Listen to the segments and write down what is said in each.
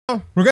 We're good.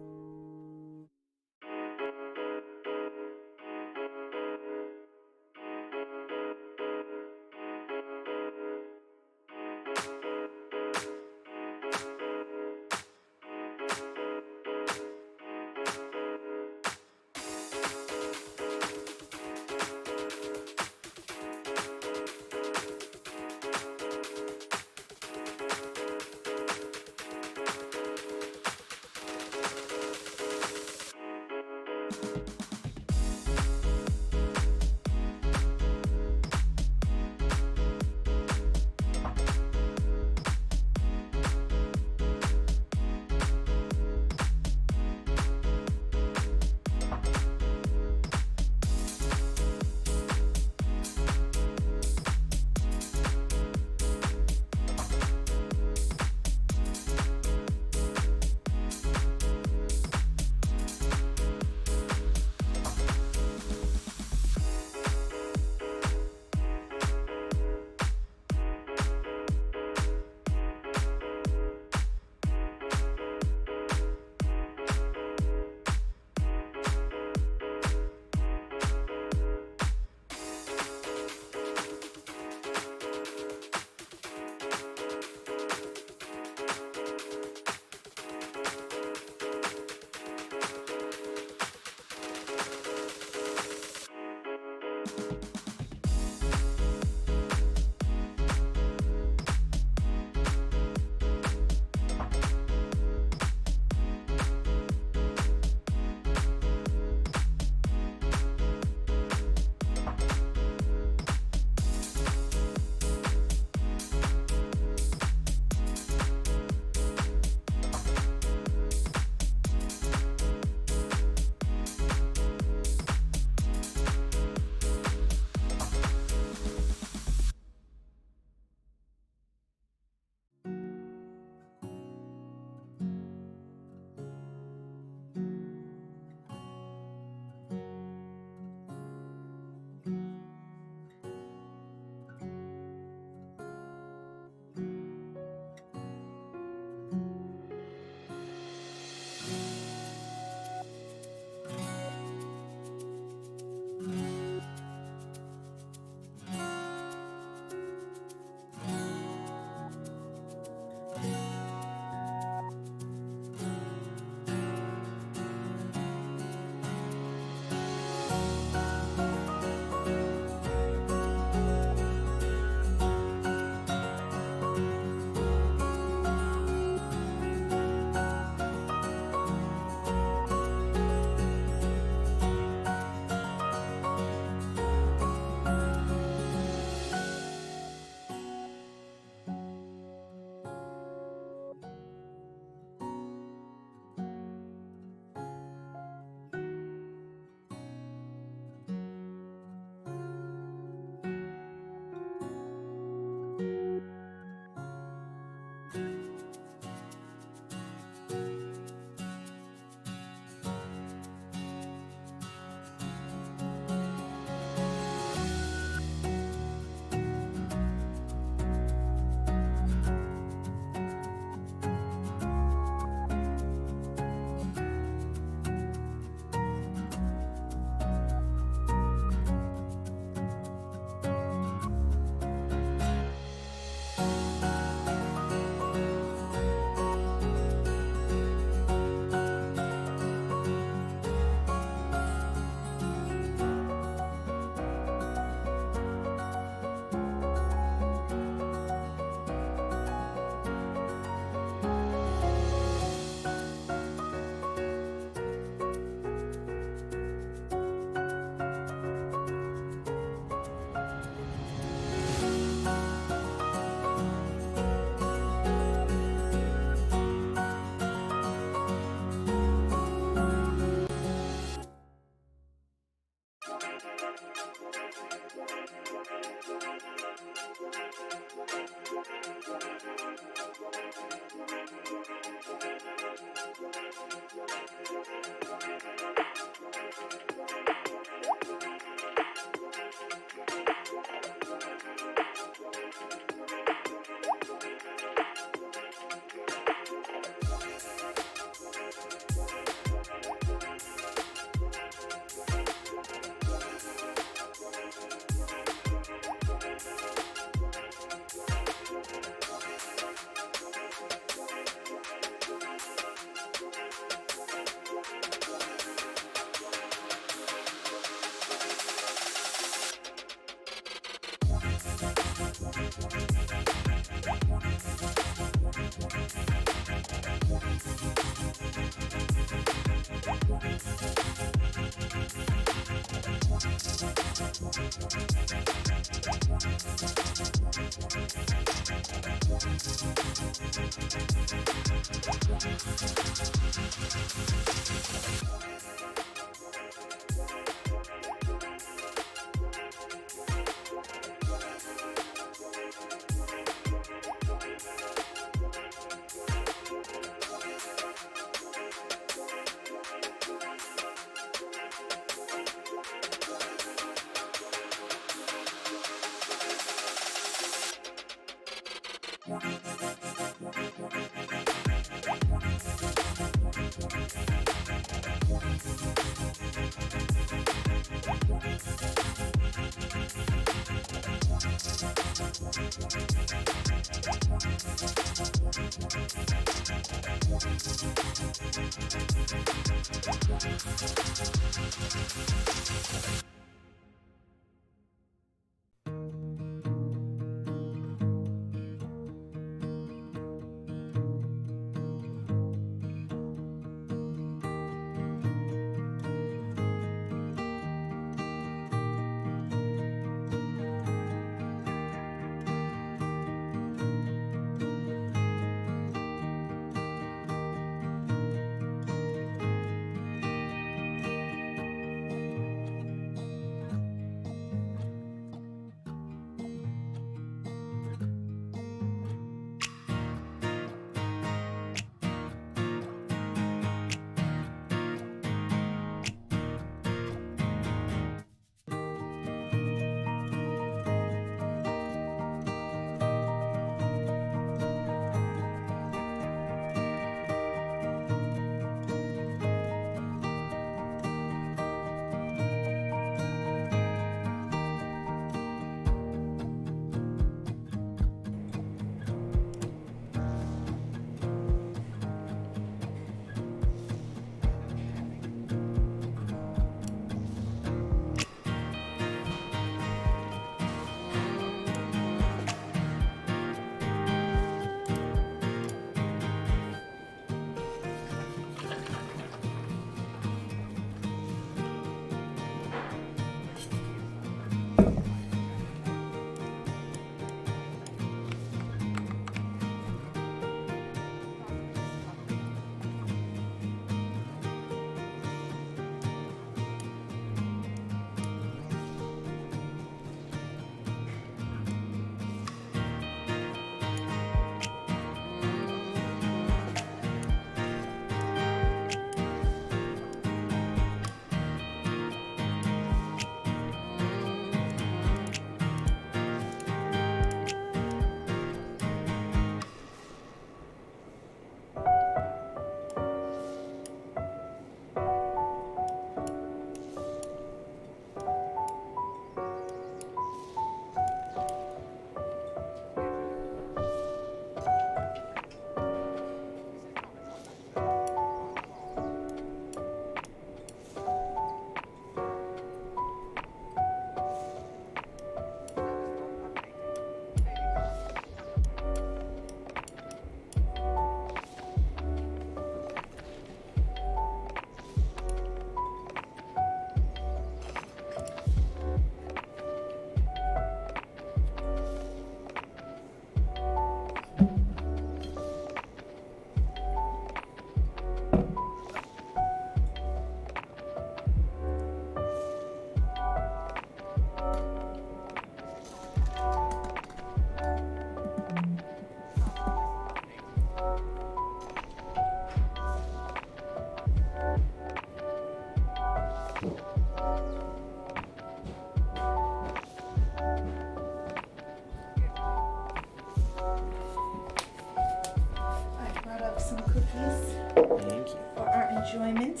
enjoyment.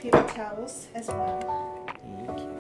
Paper towels as well. Thank you.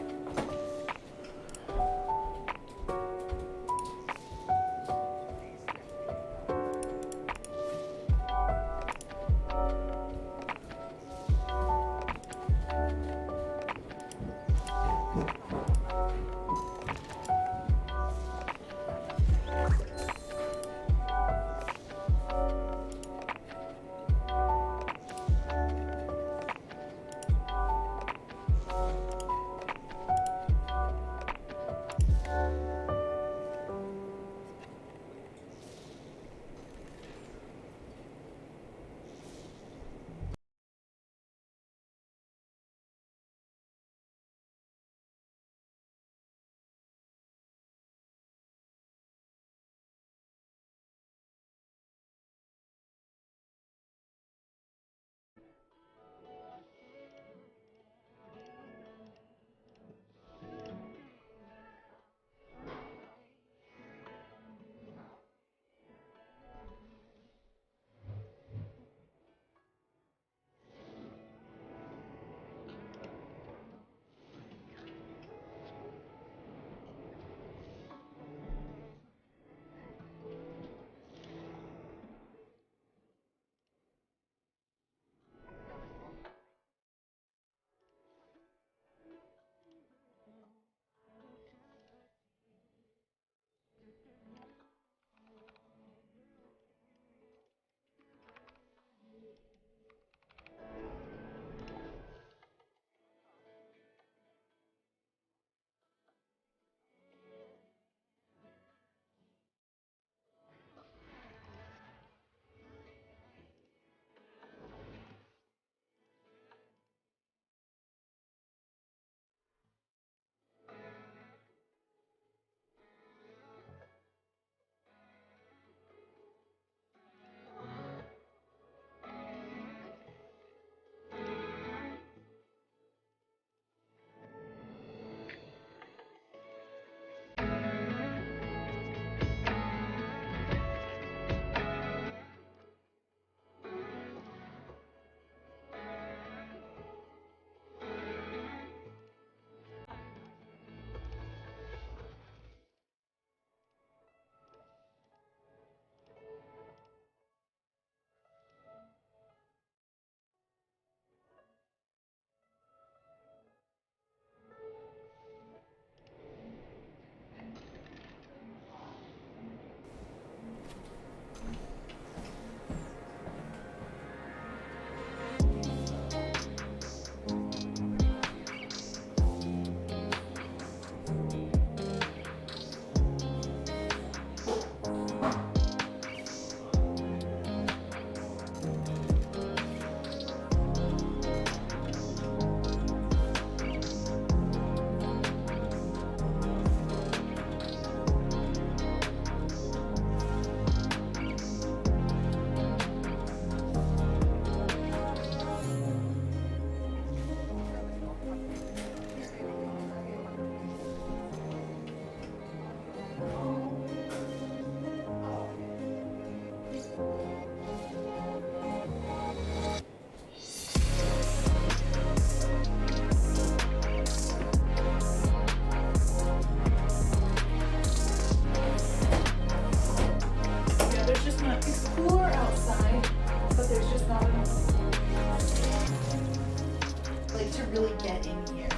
Like to really get in here.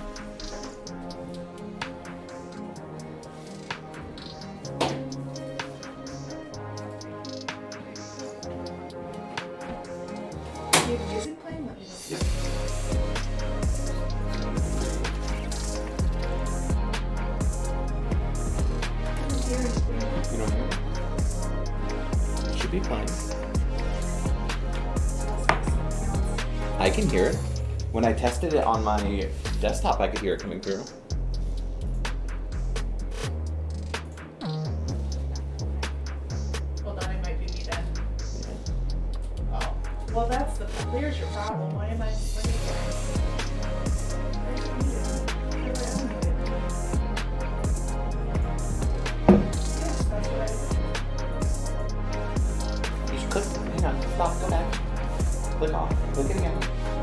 Do you have music playing? Let me know. Yep. I don't hear anything. You don't hear it? It should be playing. I can hear it. When I tested it on my desktop, I could hear it coming through. Hold on, it might be me then. Oh, well, that's the. There's your problem. Why am I? What are you doing? Where's the music? Where's the music? Yes, that's what I. You should click. Hang on. Stop. Go back. Click off. Click it again.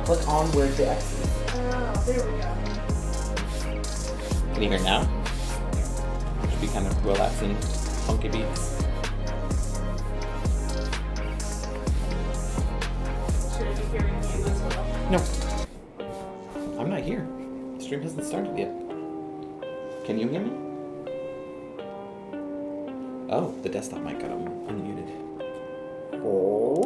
Click on where the X is. Oh, there we go. Can you hear it now? It should be kind of relaxing, funky beats. Should I be hearing you as well? No. I'm not here. The stream hasn't started yet. Can you hear me? Oh, the desktop mic got unmuted. Oh.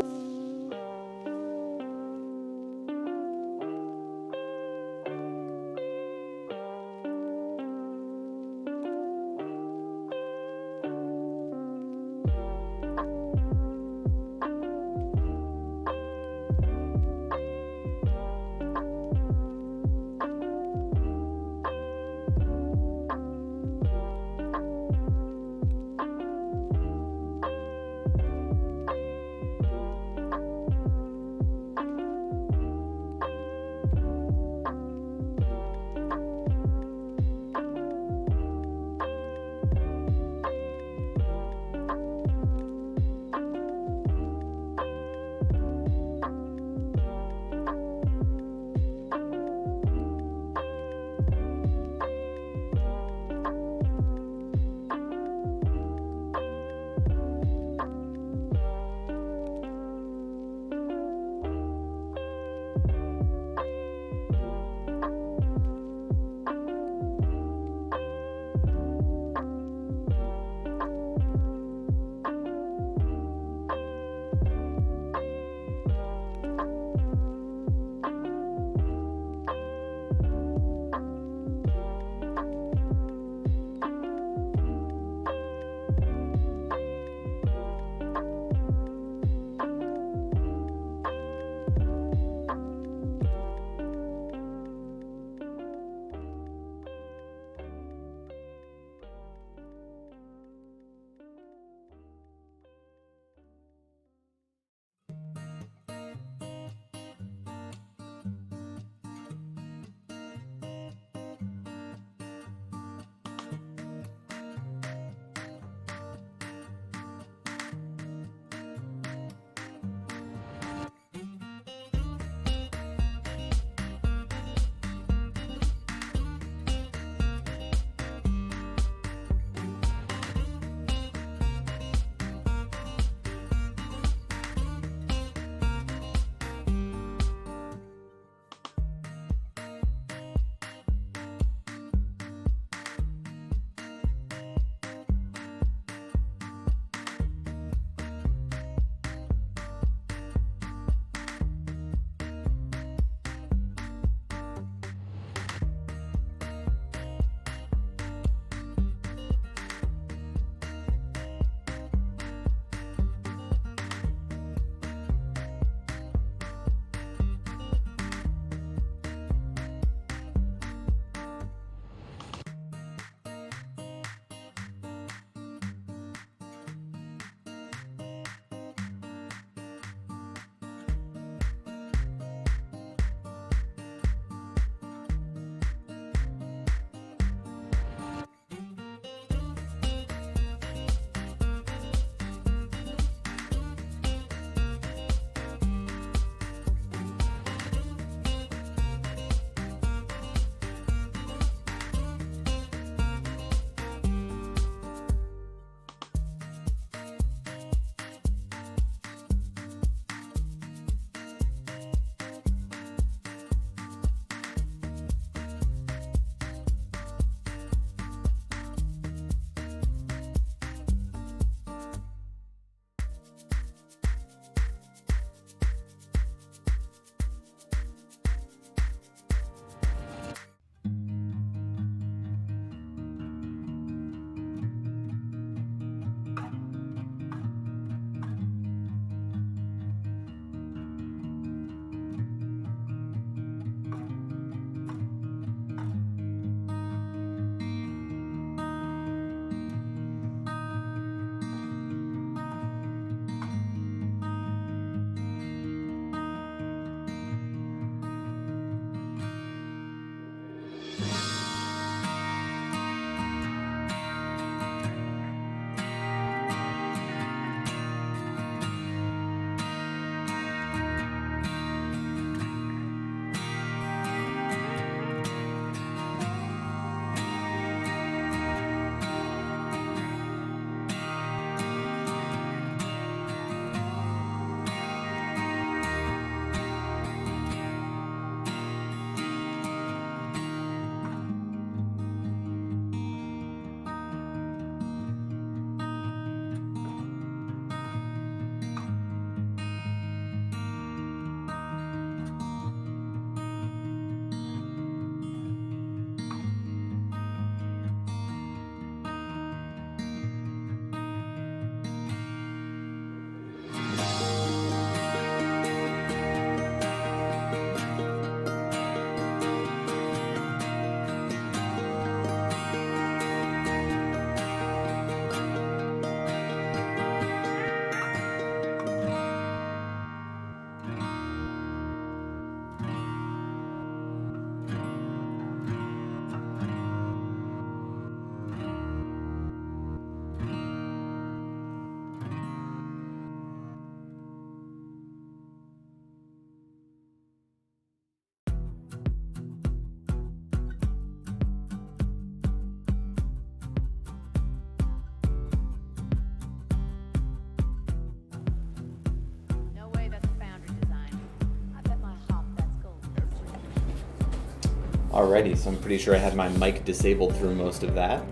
Alrighty, so I'm pretty sure I had my mic disabled through most of that.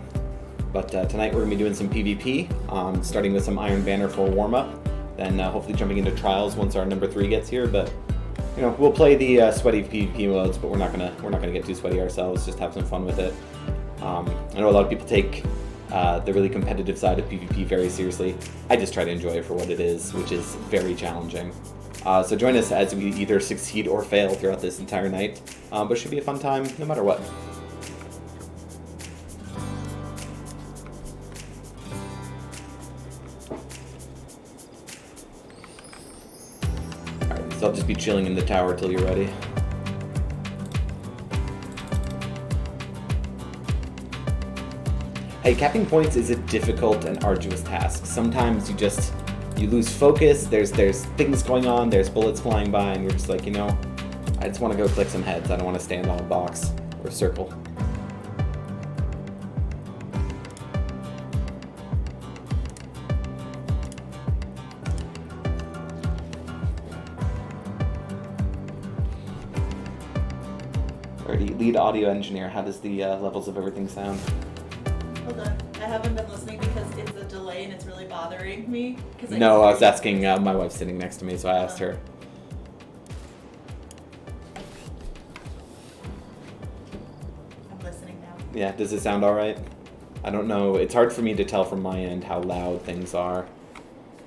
But tonight we're going to be doing some PvP, starting with some Iron Banner for a warm-up, then hopefully jumping into Trials once our number 3 gets here. But you know, we'll play the sweaty PvP modes, but we're not gonna get too sweaty ourselves. Just have some fun with it. I know a lot of people take the really competitive side of PvP very seriously. I just try to enjoy it for what it is, which is very challenging. So join us as we either succeed or fail throughout this entire night, but it should be a fun time no matter what. Alright, so I'll just be chilling in the tower till you're ready. Hey, capping points is a difficult and arduous task. Sometimes you lose focus, there's things going on, there's bullets flying by, and you're just like, you know, I just want to go click some heads. I don't want to stand on a box or a circle. Alrighty, lead audio engineer, how does the levels of everything sound? Hold on. I haven't been listening because it's a delay and it's really bothering me. No, I was asking, my wife's sitting next to me, so I asked her. I'm listening now. Yeah, does it sound alright? I don't know, it's hard for me to tell from my end how loud things are.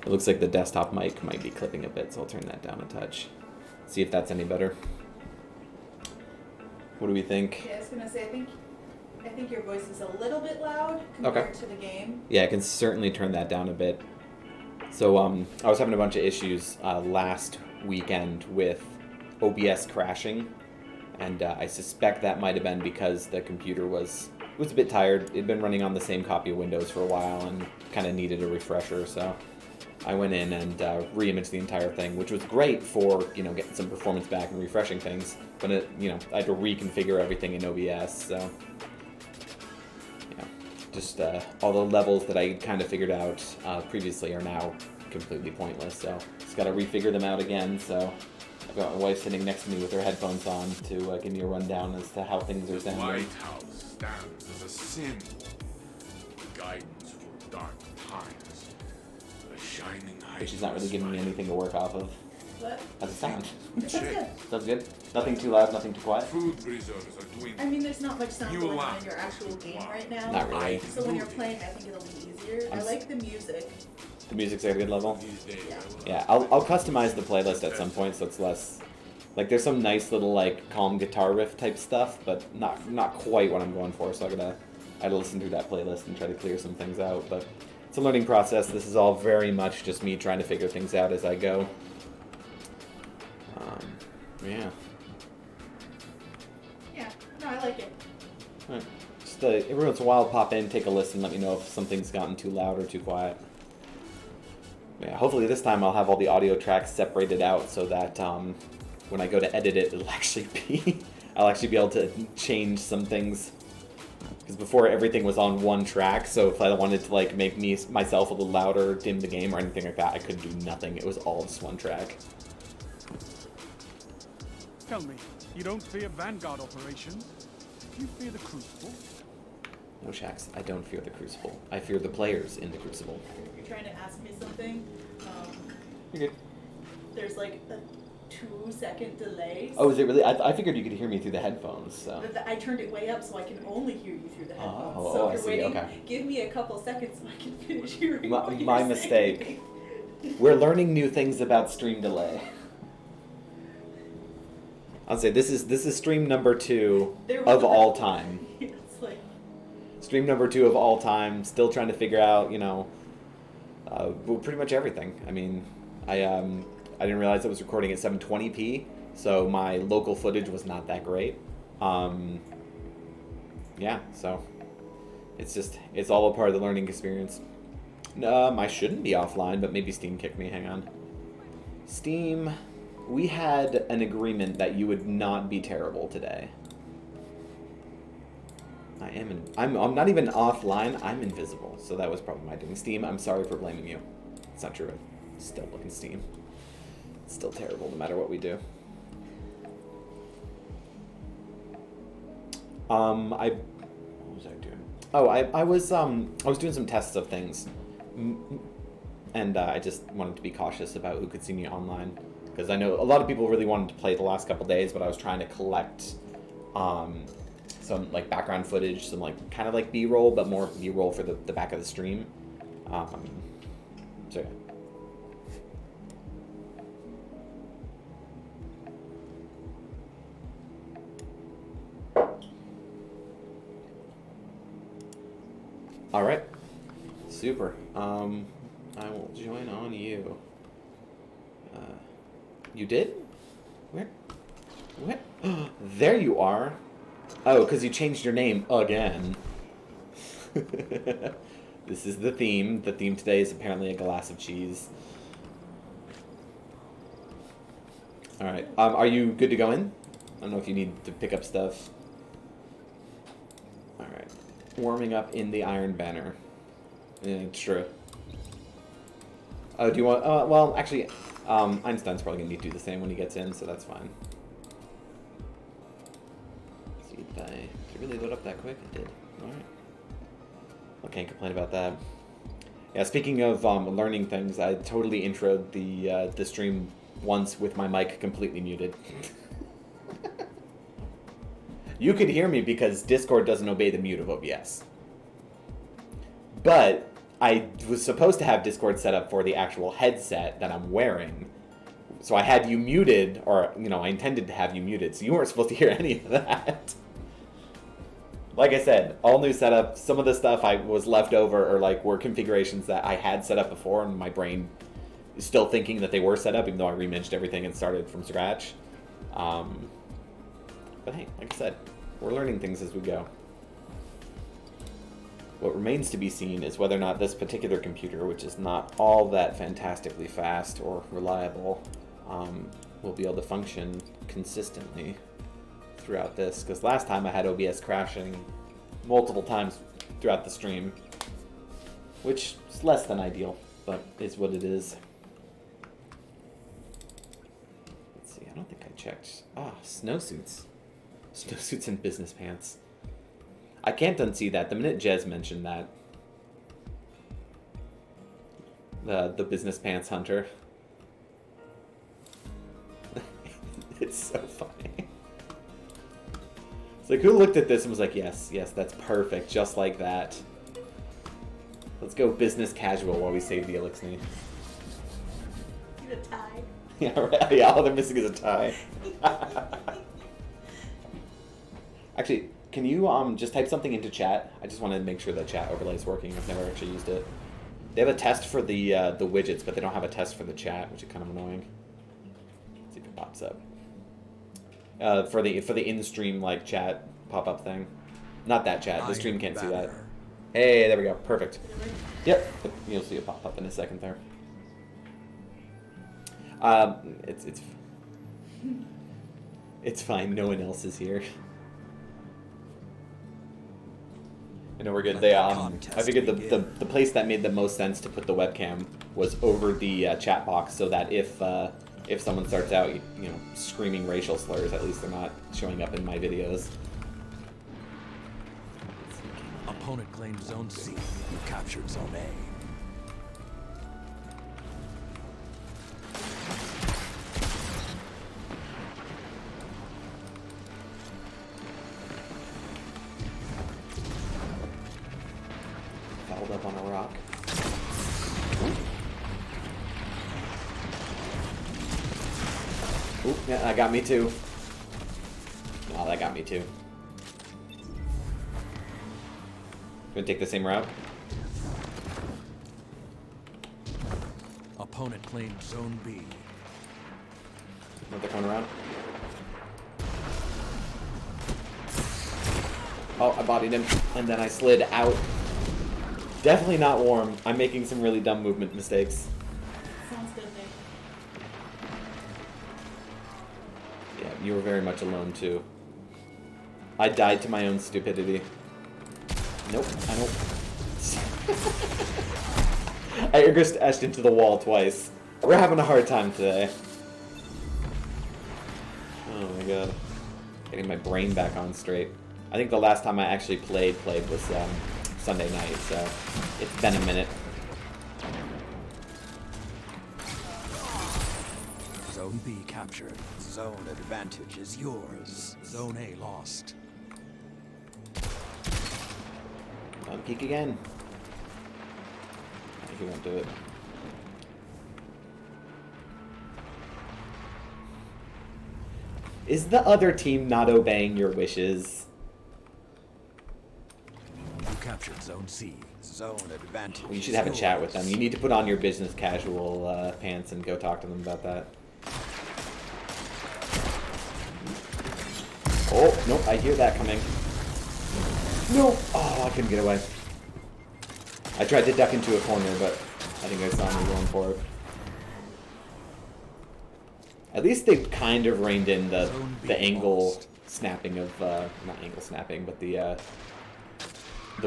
It looks like the desktop mic might be clipping a bit, so I'll turn that down a touch. See if that's any better. What do we think? Yeah, I was gonna say, I think your voice is a little bit loud compared to the game. Yeah, I can certainly turn that down a bit. So I was having a bunch of issues last weekend with OBS crashing, and I suspect that might have been because the computer was a bit tired. It'd been running on the same copy of Windows for a while and kind of needed a refresher, so I went in and re-imaged the entire thing, which was great for, you know, getting some performance back and refreshing things, but it, you know, I had to reconfigure everything in OBS, so just all the levels that I kind of figured out previously are now completely pointless, so just got to refigure them out again. So I've got my wife sitting next to me with her headphones on to give me a rundown as to how things are sounding. The White House stands as a symbol, guidance for dark times, a shining But she's not really giving me anything to work off of. What? How's it sound? That's good. Sounds good? Nothing too loud, nothing too quiet? Food reserves are dwindling. I mean, there's not much sound going on in your actual game right now. Not really. So when you're playing, I think it'll be easier. I like the music. The music's at a good level? These days, Yeah, I'll customize the playlist at some point so it's less... Like, there's some nice little, like, calm guitar riff type stuff, but not quite what I'm going for, so I gotta listen through that playlist and try to clear some things out, but it's a learning process. This is all very much just me trying to figure things out as I go. Yeah. Yeah, no, I like it. Alright. Just every once in a while pop in, take a listen, let me know if something's gotten too loud or too quiet. Yeah, hopefully this time I'll have all the audio tracks separated out so that when I go to edit it, it'll actually be... I'll actually be able to change some things. Because before everything was on one track, so if I wanted to like make myself a little louder, dim the game or anything like that, I could do nothing. It was all just one track. Tell me, you don't fear Vanguard operations? You fear the Crucible? No, Shax, I don't fear the Crucible. I fear the players in the Crucible. You're trying to ask me something. You're good. There's like a 2-second delay. Oh, is it really? I figured you could hear me through the headphones, so... I turned it way up so I can only hear you through the headphones. Oh, so I if you're see, waiting, okay. give me a couple seconds so I can finish hearing what you're My saying. mistake. We're learning new things about stream delay. I'll say this is stream number 2 of all time. It's like... Stream number 2 of all time. Still trying to figure out, you know, well, pretty much everything. I mean, I didn't realize it was recording at 720p, so my local footage was not that great. Yeah, so it's all a part of the learning experience. I shouldn't be offline, but maybe Steam kicked me. Hang on. Steam, we had an agreement that you would not be terrible today. I'm not even offline. I'm invisible, so that was probably my doing. Steam, I'm sorry for blaming you. It's not true. Still looking Steam. It's still terrible no matter what we do. What was I doing? Oh, I was doing some tests of things, and I just wanted to be cautious about who could see me online, because I know a lot of people really wanted to play the last couple days, but I was trying to collect some like background footage, some like kind of like B-roll, but more B-roll for the back of the stream. So yeah. All right, super. I will join on you. You did? Where? What? There you are. Oh, because you changed your name again. This is the theme. The theme today is apparently a glass of cheese. All right. Are you good to go in? I don't know if you need to pick up stuff. All right. Warming up in the Iron Banner. Yeah, true. Oh, do you want... well, actually, Einstein's probably going to need to do the same when he gets in, so that's fine. Let's see, did I really load up that quick? I did. Alright. I can't complain about that. Yeah, speaking of learning things, I totally introed the stream once with my mic completely muted. You could hear me because Discord doesn't obey the mute of OBS. But I was supposed to have Discord set up for the actual headset that I'm wearing. So I had you muted, or, you know, I intended to have you muted, so you weren't supposed to hear any of that. Like I said, all new setup. Some of the stuff I was left over, or like were configurations that I had set up before, and my brain is still thinking that they were set up, even though I reminged everything and started from scratch. But hey, like I said, we're learning things as we go. What remains to be seen is whether or not this particular computer, which is not all that fantastically fast or reliable, will be able to function consistently throughout this. Because last time I had OBS crashing multiple times throughout the stream, which is less than ideal, but is what it is. Let's see, I don't think I checked. Ah, snowsuits. Snowsuits and business pants. I can't unsee that. The minute Jez mentioned that. The business pants hunter. It's so funny. It's like, who looked at this and was like, yes, that's perfect, just like that. Let's go business casual while we save the Elixir. Get a tie. Yeah, right. Yeah, all they're missing is a tie. Actually, can you just type something into chat? I just want to make sure that chat overlay is working. I've never actually used it. They have a test for the widgets, but they don't have a test for the chat, which is kind of annoying. Let's see if it pops up. For the in-stream like chat pop-up thing. Not that chat. The stream can't see that. Hey, there we go. Perfect. Yep. You'll see it pop up in a second there. It's fine. No one else is here. I know we're good. They I figured the place that made the most sense to put the webcam was over the chat box, so that if someone starts out, you know, screaming racial slurs, at least they're not showing up in my videos. Opponent claimed Zone C. You captured Zone A. Fouled up on a rock. Oop, yeah, that got me too. Oh, that got me too. Gonna take the same route? Opponent claimed Zone B. Another coming around. Oh, I bodied him, and then I slid out. Definitely not warm. I'm making some really dumb movement mistakes. Sounds good, Nick. Yeah, you were very much alone too. I died to my own stupidity. Nope, I don't. I dashed into the wall twice. We're having a hard time today. Oh my god. Getting my brain back on straight. I think the last time I actually played was Sunday night, so it's been a minute. Zone B captured. Zone advantage is yours. Zone A lost. Peek again. He won't do it. Is the other team not obeying your wishes? You captured Zone C. Zone advantage. You should have a chat with them. You need to put on your business casual pants and go talk to them about that. Oh, nope, I hear that coming. No! Oh, I couldn't get away. I tried to duck into a corner, but I think I saw me going for it. At least they've kind of reined in the angle snapping of, not angle snapping, but the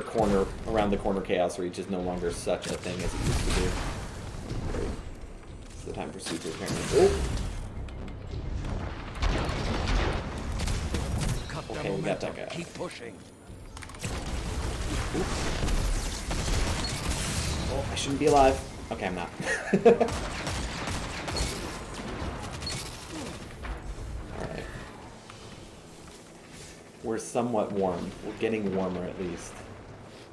corner, around the corner chaos reach is no longer such a thing as it used to be. Great. It's the time for super apparently. Oh! Okay, we got that guy. Keep pushing. Oops. Oh, I shouldn't be alive. Okay, I'm not. Alright. We're somewhat warm. We're getting warmer at least.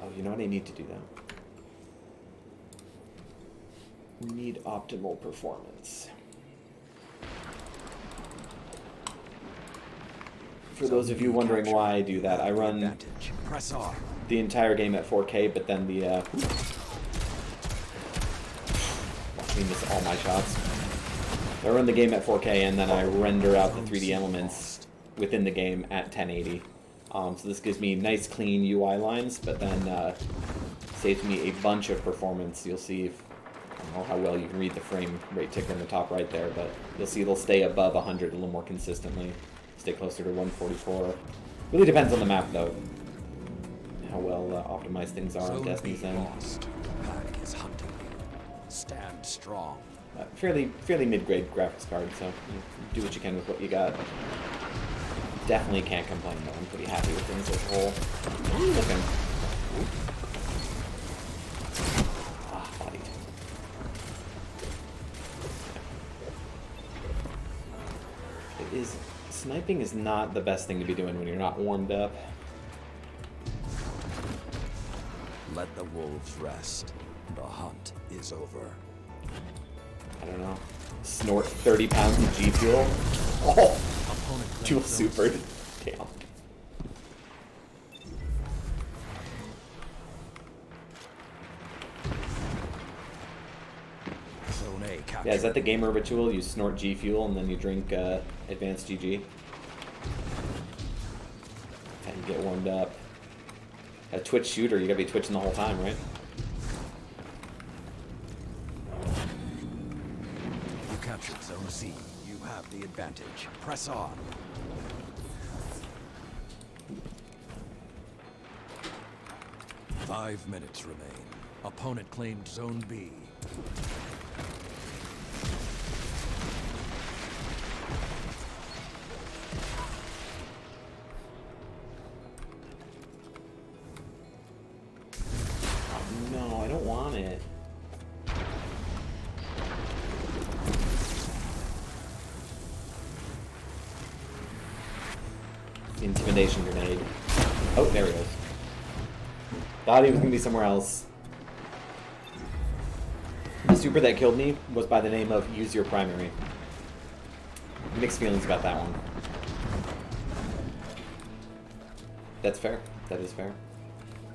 Oh, you know what I need to do though? We need optimal performance. For those of you wondering why I do that, I run Press R. the entire game at 4K, but then the watch me miss all my shots. I run the game at 4K and then I render out the 3D elements within the game at 1080. So this gives me nice clean UI lines, but then saves me a bunch of performance. You'll see if, I don't know how well you can read the frame rate ticker in the top right there, but you'll see it'll stay above 100 a little more consistently. Stay closer to 144. Really depends on the map though. How well optimized things are on Destiny's End. Pack is hunting you. Stand strong. Fairly mid-grade graphics card, so you do what you can with what you got. Definitely can't complain though. I'm pretty happy with things as a whole. Where are you looking? Ah, bodied. It is. Sniping is not the best thing to be doing when you're not warmed up. Let the wolves rest. The hunt is over. I don't know. Snort 30 pounds of G Fuel. Oh! Dual supered. Damn. Zone A captured. Yeah, is that the gamer ritual? You snort G Fuel and then you drink advanced GG? And you get warmed up. A Twitch shooter, you gotta be twitching the whole time, right? You captured Zone C. You have the advantage. Press on. Five minutes remain. Opponent claimed Zone B. No, I don't want it. The intimidation grenade. Oh, there he goes. Thought he was gonna be somewhere else. The super that killed me was by the name of Use Your Primary. Mixed feelings about that one. That's fair. That is fair.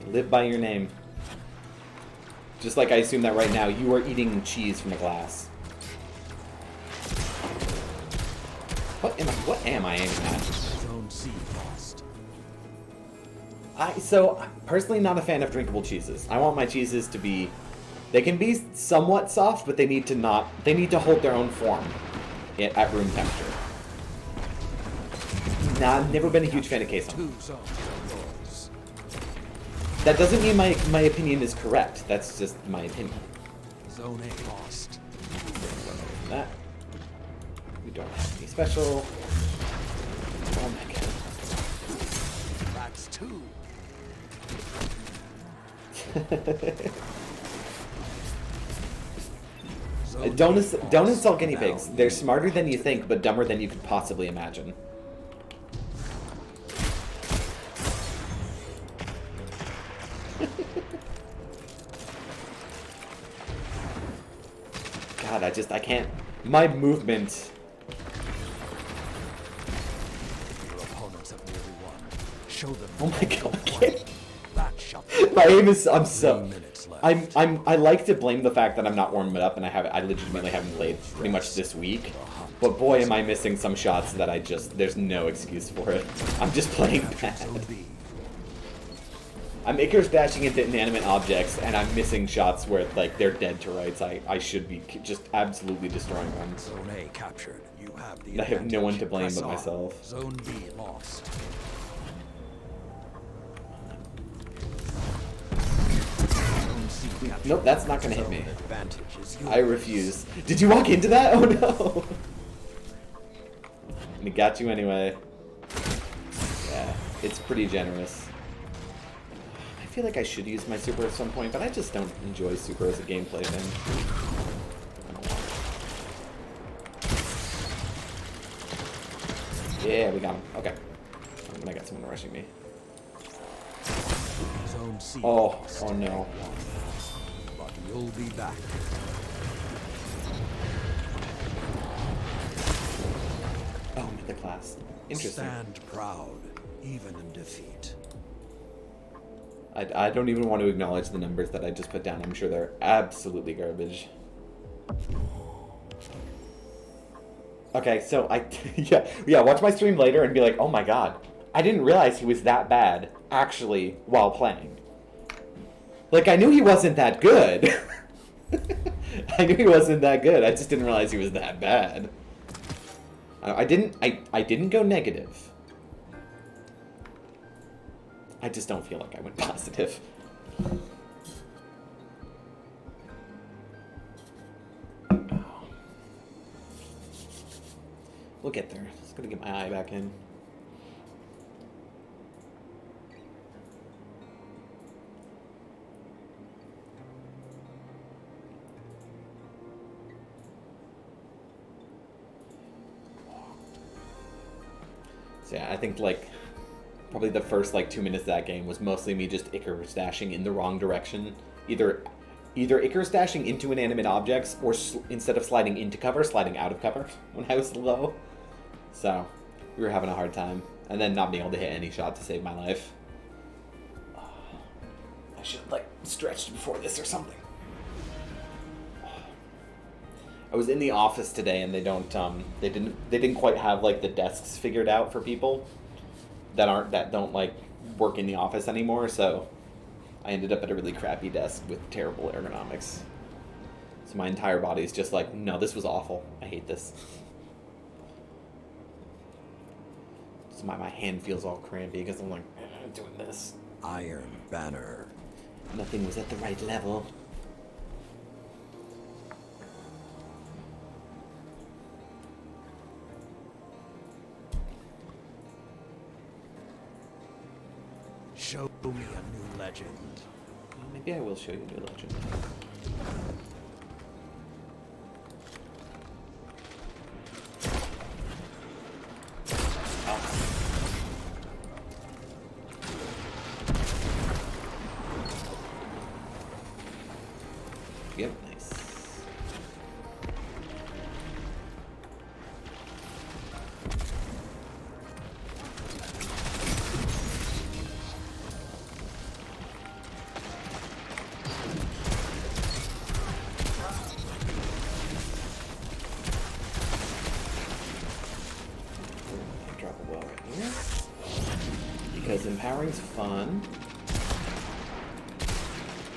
Live by your name. Just like I assume that right now you are eating cheese from a glass. What am I aiming at? Zone C lost. So personally not a fan of drinkable cheeses. I want my cheeses to be, they can be somewhat soft, but they need to hold their own form at room temperature. Nah, I've never been a huge fan of queso. Two zones are yours. That doesn't mean my opinion is correct. That's just my opinion. Zone A lost. That. We don't have any special. Oh my god. That's This too. Don't insult guinea pigs. They're smarter than you think, but dumber than you could possibly imagine. God, I can't. My movement. Your opponents have nearly won. Show them. Oh my God, I can't. That shot. My aim is. I'm 3 so. minutes left. I like to blame the fact that I'm not warming up, and I legitimately haven't played pretty much this week. But boy, am I missing some shots that there's no excuse for it. I'm just playing bad. Zone B. I'm Icarus dashing into inanimate objects, and I'm missing shots where like they're dead to rights. I should be just absolutely destroying them. Zone A captured. You have the I have no one to blame Press but on. myself. Zone B lost. Zone C captured. Nope, that's not gonna hit Zone me. advantage is yours. I refuse. Did you walk into that? Oh no! And it got you anyway. Yeah, it's pretty generous. I feel like I should use my super at some point, but I just don't enjoy super as a gameplay thing. I don't want it. Yeah, we got him. Okay. I'm gonna get someone rushing me. Zone C Oh, lost. oh no. But you'll be back. Oh, mythic class. Interesting. Stand proud, even in defeat. I don't even want to acknowledge the numbers that I just put down. I'm sure they're absolutely garbage. Okay, so yeah, watch my stream later and be like, oh my god, I didn't realize he was that bad, actually, while playing. Like, I knew he wasn't that good. I knew he wasn't that good, I just didn't realize he was that bad. I didn't go negative. I just don't feel like I went positive. We'll get there. Just gonna get my eye back in. So yeah, I think like probably the first like 2 minutes of that game was mostly me just Icarus dashing in the wrong direction. Either Icarus dashing into inanimate objects, or instead of sliding into cover, sliding out of cover when I was low. So we were having a hard time, and then not being able to hit any shot to save my life. I should have like stretched before this or something. I was in the office today, and they didn't quite have like the desks figured out for people that don't like work in the office anymore, so I ended up at a really crappy desk with terrible ergonomics. So my entire body is just like, no, this was awful. I hate this. So my hand feels all crampy because I'm like doing this. Iron Banner. Nothing was at the right level. Show me a new legend. Well, maybe I will show you a new legend. Yep, nice. Drop a wall right here. Because empowering's fun.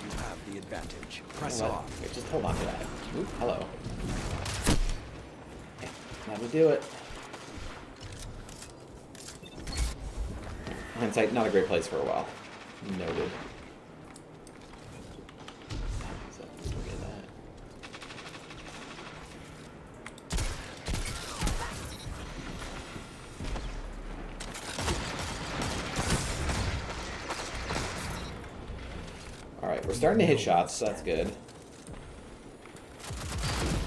You have the advantage. Press Hold on. on. Wait, just hold on to that. Oop, hello. Okay, that'll do it. Hindsight, not a great place for a while. Noted. So, let's look at that. starting to hit shots, so that's good.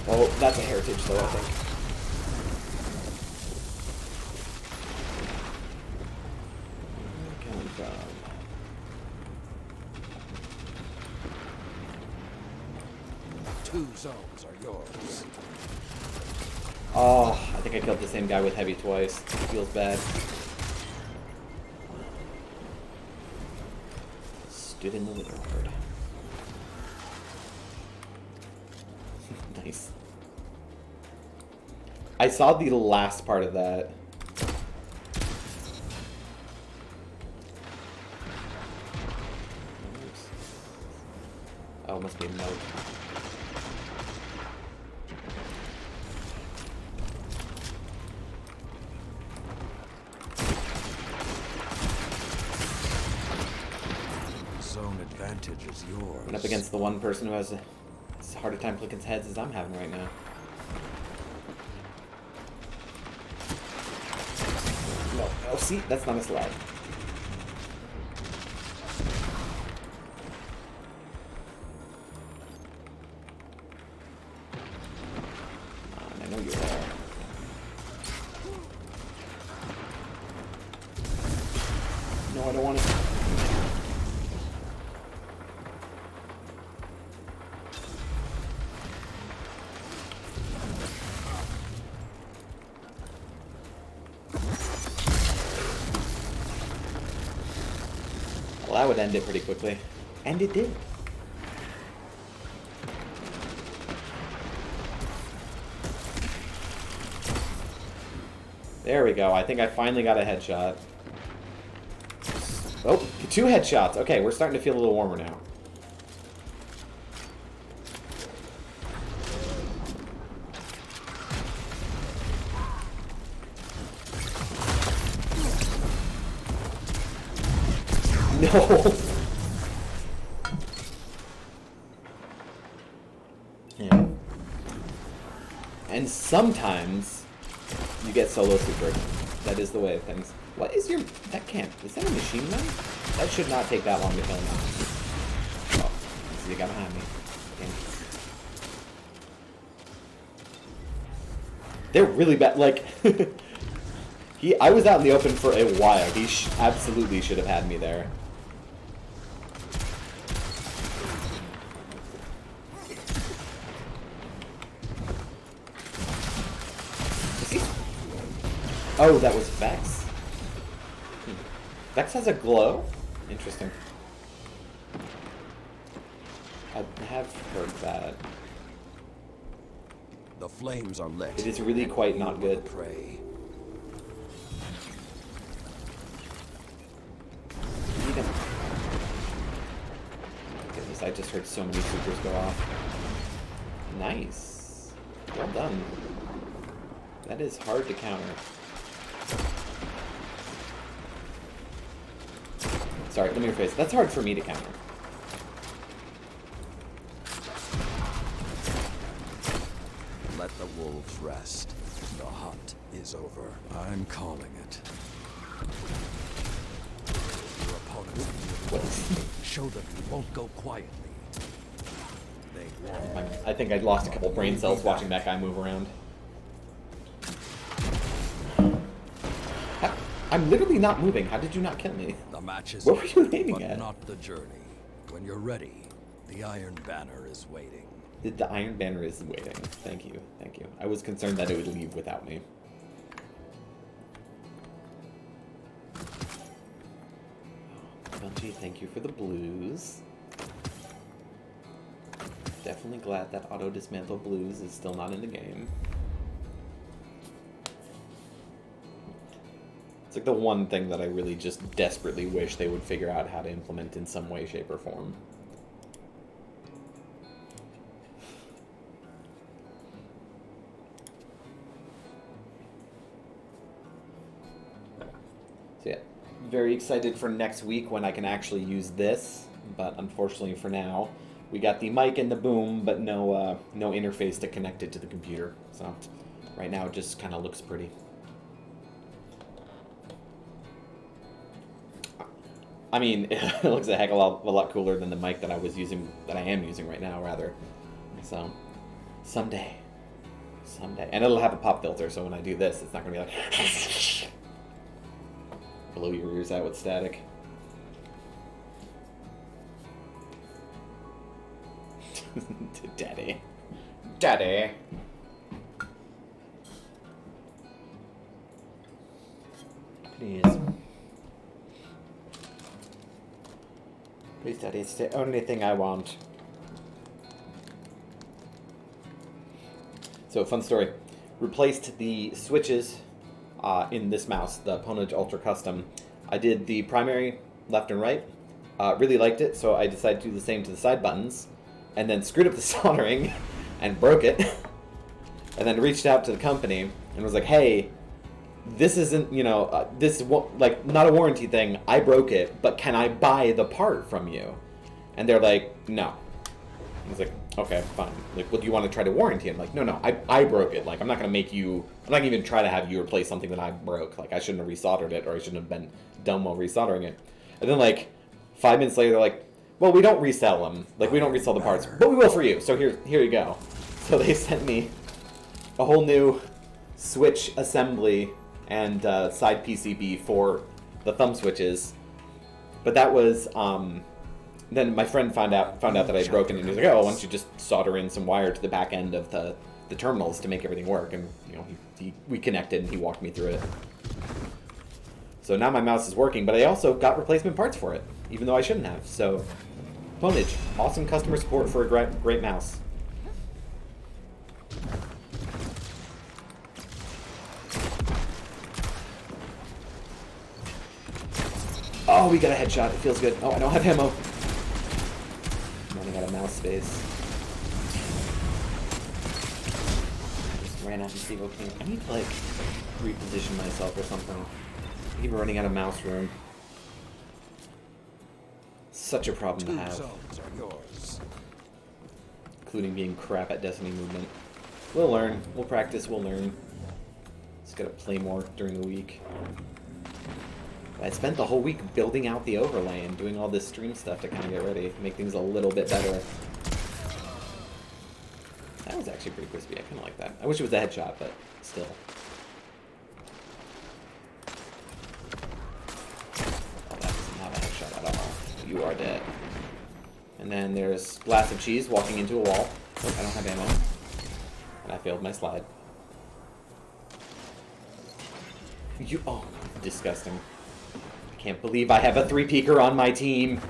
Oh, that's a heritage though, I think. Coming from. Two zones are yours. Oh, I think I killed the same guy with heavy twice. Feels bad. Stood in the litter horde. Nice. I saw the last part of that. Oops. Oh, it must be a note. Zone advantage is yours. Went up against the one person who has as hard a time clicking heads as I'm having right now. No, oh, see, that's not as loud. I know you're there. No, I don't want to. Well, that would end it pretty quickly. And it did. There we go. I think I finally got a headshot. Oh, 2 headshots. Okay, we're starting to feel a little warmer now. No. Yeah. And sometimes you get solo super. That is the way of things. What is your... That can't... Is that a machine gun? That should not take that long to kill now. Oh, so you got behind me. Damn. They're really bad. Like... I was out in the open for a while. He absolutely should have had me there. Oh, that was Vex. Vex has a glow? Interesting. I have heard that. The flames are lit. It is really quite not good. Prey. Goodness, I just heard so many supers go off. Nice. Well done. That is hard to counter. Sorry, let me rephrase. That's hard for me to counter. Let the wolves rest. The hunt is over. I'm calling it. Your opponents will show them you won't go quietly. They won't. I think I lost a couple brain cells watching that guy move around. I'm literally not moving. How did you not kill me? The match is What were you aiming but at? not the journey. When you're ready, the Iron Banner is waiting. The Iron Banner is waiting. Thank you. Thank you. I was concerned that it would leave without me. Bungie, thank you for the blues. Definitely glad that auto dismantle blues is still not in the game. It's like the one thing that I really just desperately wish they would figure out how to implement in some way, shape, or form. So yeah, very excited for next week when I can actually use this, but unfortunately for now, we got the mic and the boom, but no interface to connect it to the computer. So right now it just kind of looks pretty. I mean, it looks a heck of a lot cooler than the mic that I am using right now, rather. So, someday. And it'll have a pop filter, so when I do this, it's not going to be like... blow your ears out with static. Daddy. Please. Please, Daddy, it's the only thing I want. So, fun story. Replaced the switches in this mouse, the Ponage Ultra Custom. I did the primary left and right. Really liked it, so I decided to do the same to the side buttons. And then screwed up the soldering and broke it. And then reached out to the company and was like, hey, this isn't, this is like not a warranty thing. I broke it, but can I buy the part from you? And they're like, no. I was like, okay, fine. Like, well, do you want to try to warranty it? I'm like, no, I broke it. Like, I'm not going to even try to have you replace something that I broke. Like, I shouldn't have resoldered it, or I shouldn't have been dumb while resoldering it. And then, like, 5 minutes later, they're like, well, we don't resell them. Like, we don't resell the parts, but we will for you. So here you go. So they sent me a whole new switch assembly and side PCB for the thumb switches. But that was, then my friend found out that I had broken it, and he was like, oh, why don't you just solder in some wire to the back end of the terminals to make everything work? And, we connected, and he walked me through it. So now my mouse is working, but I also got replacement parts for it, even though I shouldn't have. So, Ponage, awesome customer support for a great mouse. Oh, we got a headshot. It feels good. Oh, I don't have ammo. I'm running out of mouse space. Just ran out of C-Voc. I need to, like, reposition myself or something. I'm even running out of mouse room. Such a problem to have. Zones are yours. Including being crap at Destiny movement. We'll learn. We'll practice. We'll learn. Just gotta play more during the week. I spent the whole week building out the overlay and doing all this stream stuff to kind of get ready, make things a little bit better. That was actually pretty crispy. I kind of like that. I wish it was a headshot, but still. Oh, that does not a headshot at all. You are dead. And then there's Glass of Cheese walking into a wall. Oh, I don't have ammo. And I failed my slide. Oh, disgusting. Can't believe I have a 3-peaker on my team.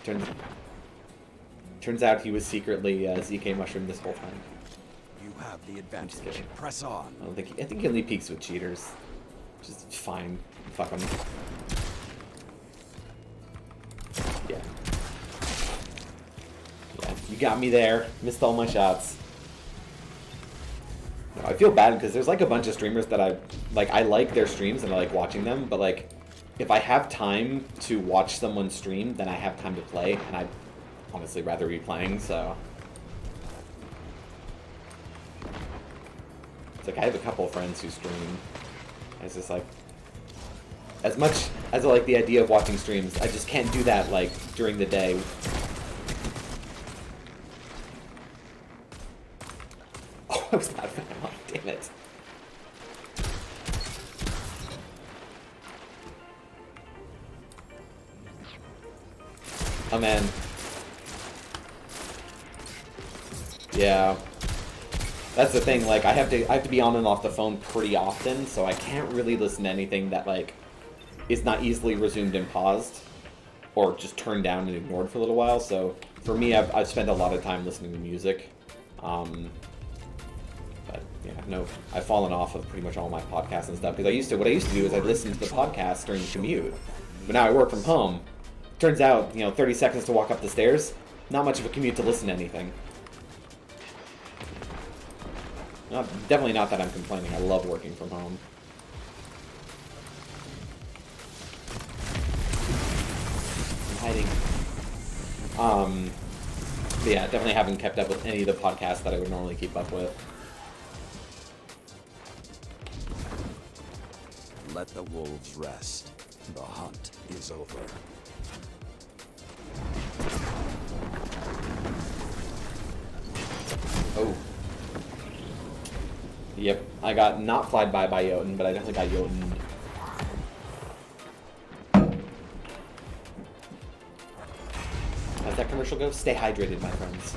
Turns out he was secretly ZK Mushroom this whole time. You have the advantage. Press on. I think he only peaks with cheaters. Just fine. Fuck him. Yeah. Yeah, you got me there. Missed all my shots. I feel bad because there's like a bunch of streamers that I like their streams and I like watching them, but like if I have time to watch someone stream, then I have time to play, and I'd honestly rather be playing, so it's like I have a couple of friends who stream. It's just like, as much as I like the idea of watching streams, I just can't do that like during the day. Oh, I was not fan. Oh, damn it. Oh man. Yeah. That's the thing, like I have to be on and off the phone pretty often, so I can't really listen to anything that like is not easily resumed and paused or just turned down and ignored for a little while. So for me, I've spent a lot of time listening to music. But yeah, no, I've fallen off of pretty much all my podcasts and stuff, because what I used to do is I'd listen to the podcast during the commute. But now I work from home. Turns out, 30 seconds to walk up the stairs, not much of a commute to listen to anything. Definitely not that I'm complaining. I love working from home. I'm hiding. But yeah, definitely haven't kept up with any of the podcasts that I would normally keep up with. Let the wolves rest. The hunt is over. Oh. Yep, I got not flied by Jotun, but I definitely got Jotun. How's that commercial go? Stay hydrated, my friends.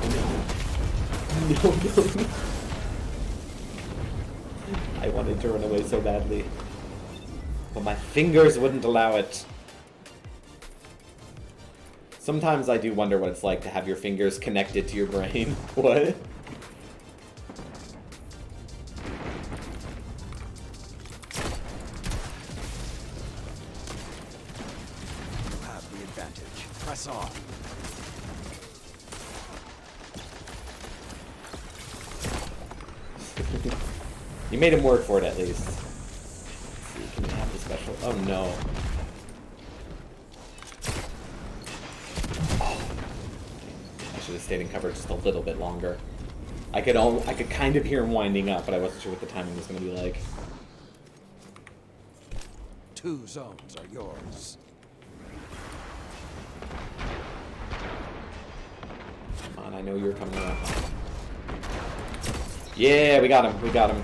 No. I wanted to run away so badly, but my fingers wouldn't allow it. Sometimes I do wonder what it's like to have your fingers connected to your brain. What? You have the advantage. Press on. You made him work for it at least. Let's see, can we have the special? Oh no. I should have stayed in cover just a little bit longer. I could kind of hear him winding up, but I wasn't sure what the timing was going to be like. 2 zones are yours. Come on, I know you're coming around. Yeah, we got him. We got him.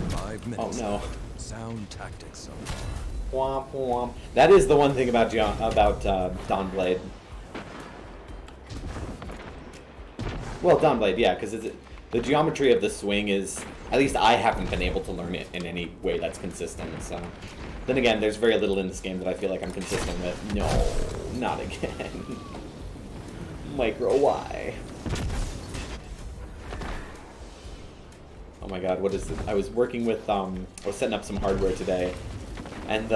5 minutes. Oh no. Sound tactics so far. Womp womp. That is the one thing about Dawnblade. Well, Dawnblade, yeah, because the geometry of the swing is, at least I haven't been able to learn it in any way that's consistent. So, then again, there's very little in this game that I feel like I'm consistent with. No, not again. Micro Y. Oh my god, what is this? I was working with, I was setting up some hardware today, and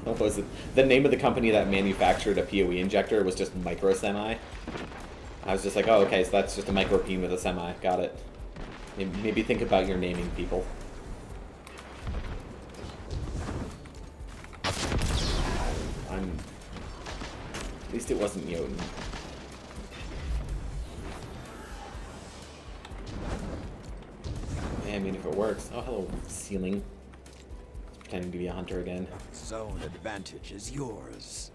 what was it? The name of the company that manufactured a PoE injector was just Micro Semi. I was just like, oh, okay, so that's just a micro peen with a semi. Got it. Maybe think about your naming, people. At least it wasn't Jotun. I mean, if it works. Oh, hello, ceiling. Just pretending to be a hunter again. Zone advantage is yours.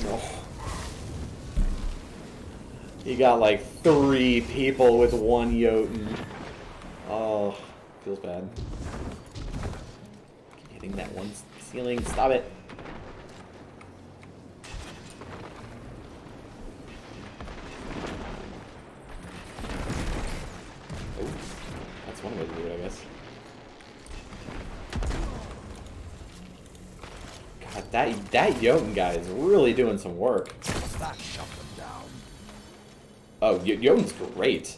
No. You got like 3 people with 1 Jotun. Oh, feels bad. Keep hitting that one ceiling. Stop it. Oh, that's one way to do it, I guess. God, that Jotun guy is really doing some work. That shut them down. Oh, Jotun's great.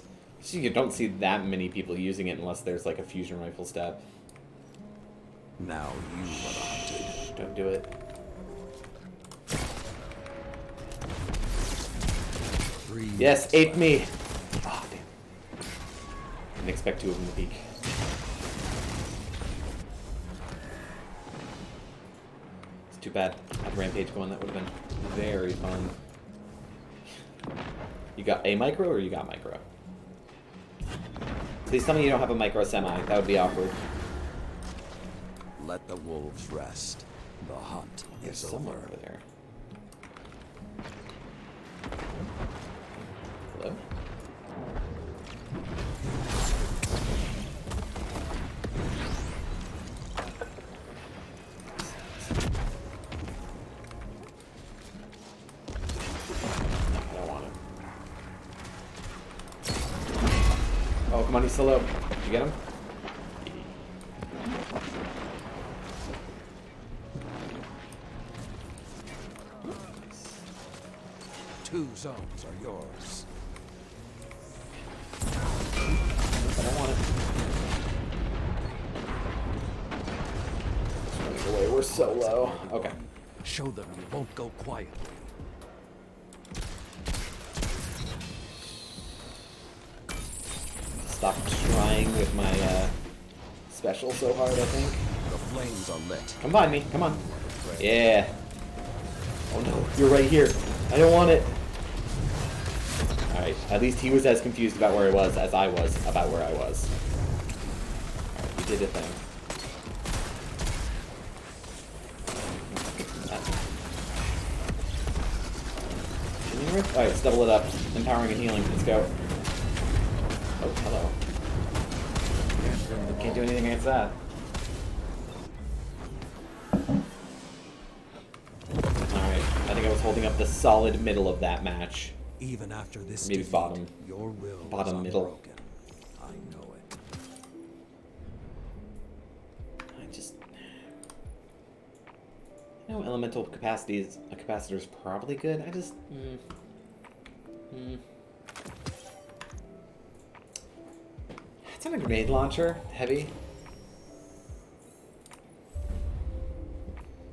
You don't see that many people using it unless there's like a fusion rifle step. Now you are hunted. Don't do it. 3 Yes, minutes ate left. me. Oh, damn. Didn't expect 2 of them to peek. It's too bad. Had Rampage going, that would have been very fun. You got a micro or you got micro? Please tell me you don't have a micro semi. That would be awkward. Let the wolves rest. The hunt There's is somewhere over. over there. Hello? I don't want him. Oh, come on, he's still low. Did you get him? 2 zones are yours. I don't want it. Just running away. We're so low. Okay. Show them you won't go quietly. Stop trying with my special so hard, I think. The flames are lit. Come find me. Come on. Yeah. Oh no, you're right here. I don't want it. Alright, at least he was as confused about where he was as I was about where I was. Alright, he did a thing. Alright, let's double it up. Empowering and healing. Let's go. Oh, hello. Can't do anything against that. Alright, I think I was holding up the solid middle of that match. Even after this Maybe defeat, bottom. your will Bottom was middle. unbroken. I know it. I just... You know, elemental capacities, a capacitor's probably good. I just... It's not a grenade launcher. Heavy.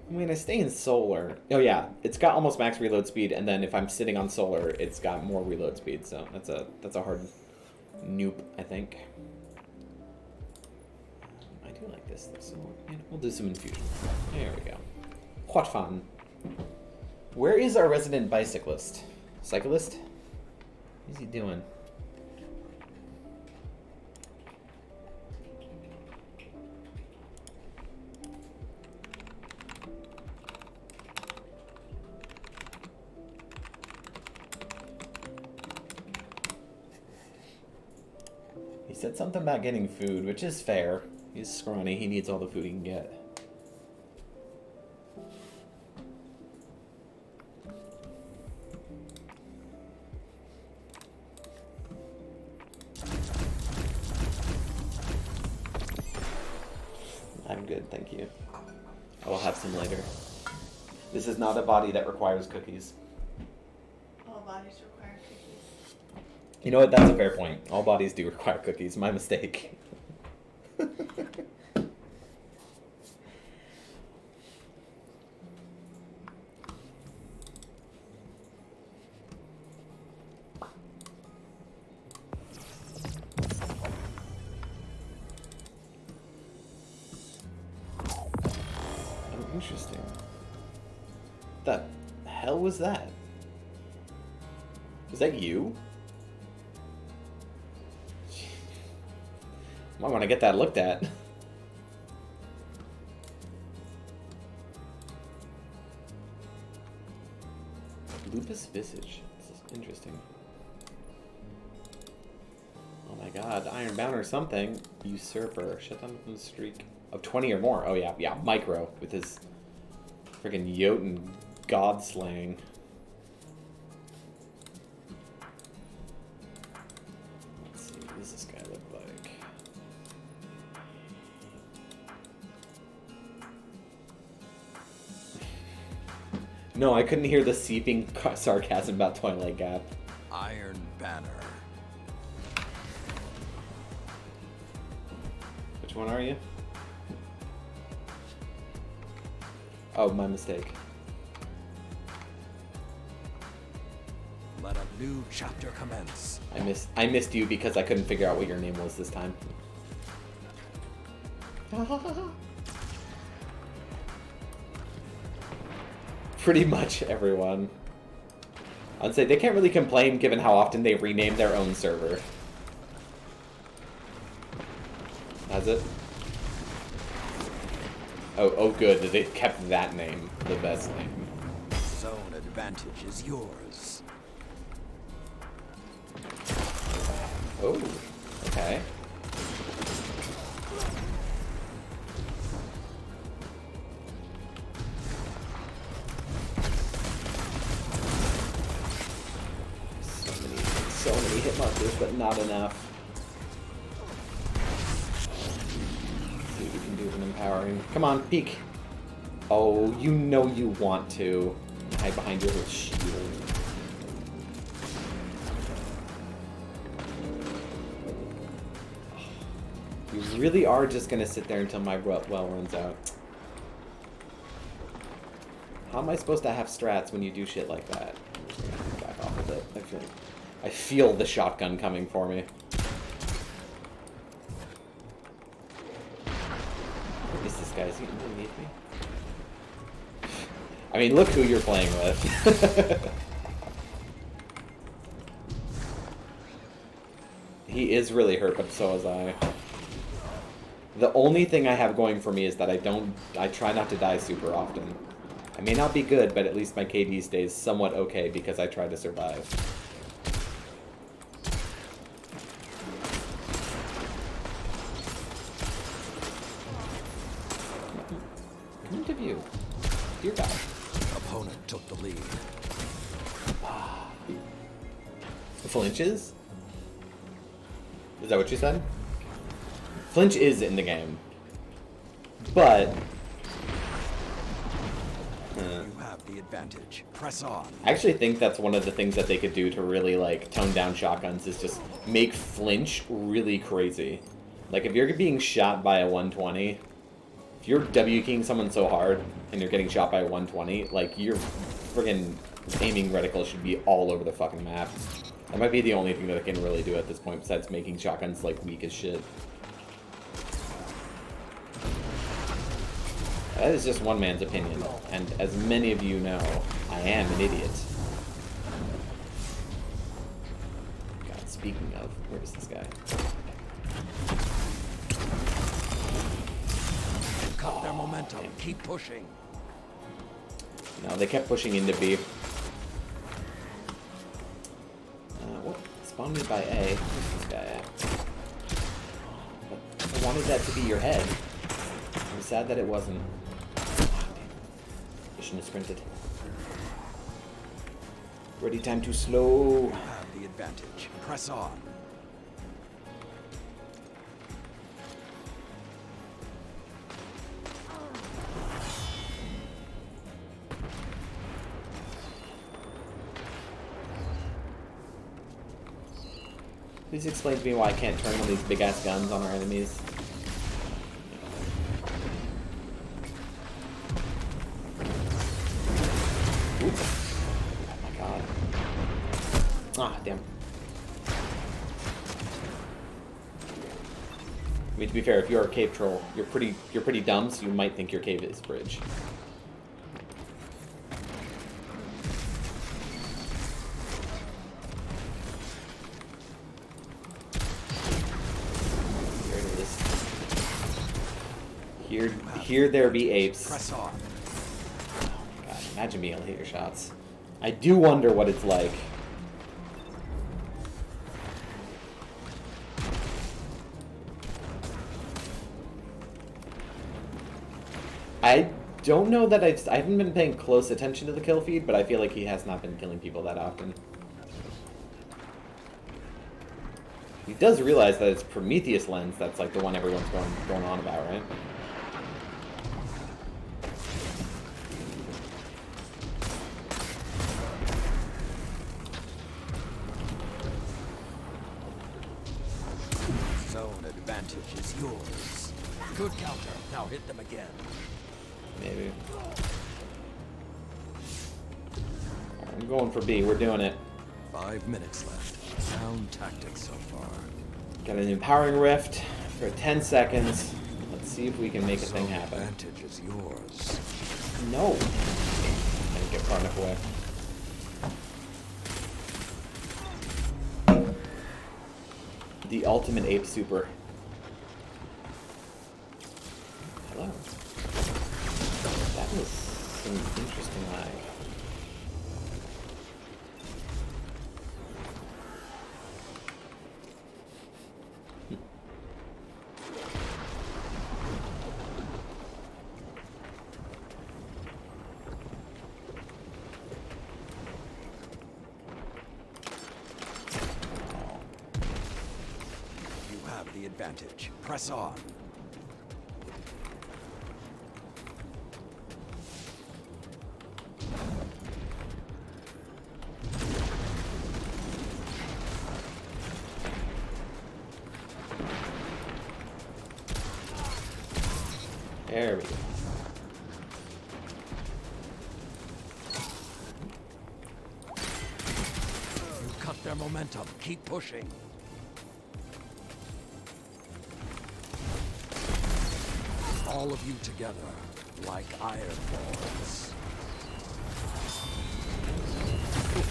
I mean, I stay in solar. Oh yeah, it's got almost max reload speed, and then if I'm sitting on solar, it's got more reload speed. So that's a hard nope, I think. I do like this though, so yeah, we'll do some infusion. There we go. What fun. Where is our resident bicyclist? Cyclist? What's he doing? He said something about getting food, which is fair. He's scrawny, he needs all the food he can get. I'm good, thank you. I will have some later. This is not a body that requires cookies. All bodies require cookies. You know what? That's a fair point. All bodies do require cookies. My mistake. Oh, interesting. The hell was that? Was that you? Might want to get that looked at. Lupus visage. This is interesting. Oh my god, Ironbound or something. Usurper. Shut down from the streak of 20 or more. Oh yeah, yeah, Micro with his friggin' Jotun god slaying. Let's see, what does this guy look like? No, I couldn't hear the seeping sarcasm about Twilight Gap. Iron Banner. Which one are you? Oh, my mistake. Let a new chapter commence. I missed you because I couldn't figure out what your name was this time. Pretty much everyone. I'd say they can't really complain given how often they rename their own server. Has it? Oh good, they kept that name, the best name. Zone advantage is yours. Oh, okay. So many hit markers, but not enough. See what we can do with an empowering. Come on, peek. Oh, you know you want to. Hide behind your little shield. You really are just gonna sit there until my well runs out. How am I supposed to have strats when you do shit like that? I'm just gonna back off of it. I feel the shotgun coming for me. What is this guy? Is he underneath me? I mean, look who you're playing with. He is really hurt, but so is I. The only thing I have going for me is that I try not to die super often. I may not be good, but at least my KD stays somewhat okay because I try to survive. Come into view. Dear God. Opponent took the lead. Flinches? Is that what you said? Flinch is in the game. But... You have the advantage. Press on. I actually think that's one of the things that they could do to really, like, tone down shotguns is just make flinch really crazy. Like, if you're being shot by a 120, if you're W-keying someone so hard and you're getting shot by a 120, like, your friggin' aiming reticle should be all over the fucking map. That might be the only thing that I can really do at this point besides making shotguns, like, weak as shit. That is just one man's opinion, and as many of you know, I am an idiot. God, speaking of, where is this guy? Cut their momentum. Keep pushing. No, they kept pushing into B. What? Spawned me by A. Where's this guy at? But I wanted that to be your head. I'm sad that it wasn't. I shouldn't have sprinted. Ready time to slow. You have the advantage. Press on. Please explain to me why I can't turn one of these big ass guns on our enemies. Oops. Oh my god. Ah, damn. I mean, to be fair, if you're a cave troll, you're pretty dumb, so you might think your cave is bridge. Here there be apes. Press on. Oh my god, imagine being able to hit your shots. I do wonder what it's like. I don't know that I haven't been paying close attention to the kill feed, but I feel like he has not been killing people that often. He does realize that it's Prometheus lens that's like the one everyone's going on about, right? Zone advantage is yours. Good counter. Now hit them again. Maybe. I'm going for B. We're doing it. 5 minutes left. Sound tactics so far. Got an empowering rift for 10 seconds. Let's see if we can make a thing happen. Advantage is yours. No. I didn't get far enough away. The ultimate ape super. Hello. That was some interesting lag. You have the advantage. Press on. There we go. You cut their momentum. Keep pushing. All of you together, like iron balls.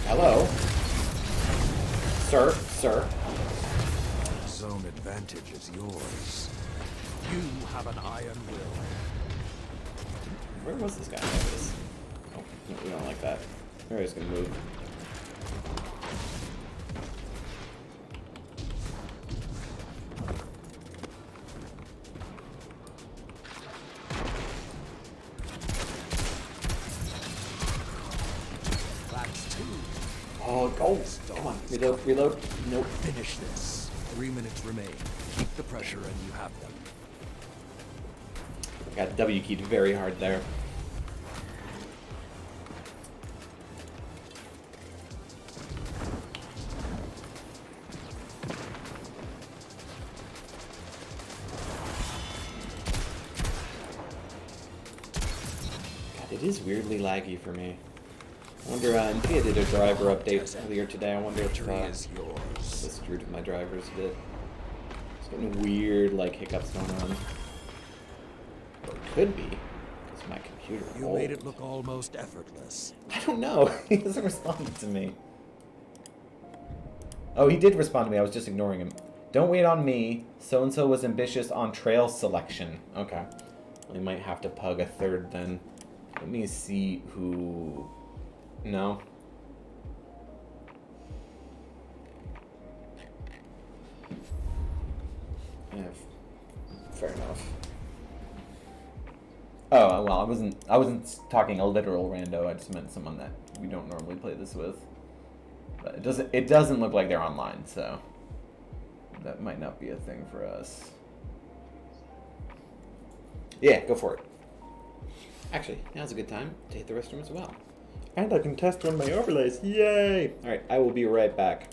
Hello? Sir, sir. Zone advantage is yours. You have an iron will. Where was this guy? Oh, no, we don't like that. We're just gonna move. That's two. Oh, go! Come on, reload, reload. Nope. Finish this. 3 minutes remain. Keep the pressure and you have them. Got W keyed very hard there. God, it is weirdly laggy for me. I wonder, Ntia did a driver update earlier today. I wonder if Victory is yours. this screwed with my drivers a bit. It's getting weird, like, hiccups going on. Or it could be, because my computer. You made it look almost effortless. I don't know. He hasn't responded to me. Oh, he did respond to me. I was just ignoring him. Don't wait on me. So-and-so was ambitious on trail selection. Okay. We might have to pug a third then. Let me see who... No. Yeah, fair enough. Oh, well, I wasn't talking a literal rando. I just meant someone that we don't normally play this with. But it doesn't look like they're online, so that might not be a thing for us. Yeah, go for it. Actually, now's a good time to hit the restroom as well. And I can test run my overlays. Yay! Alright, I will be right back.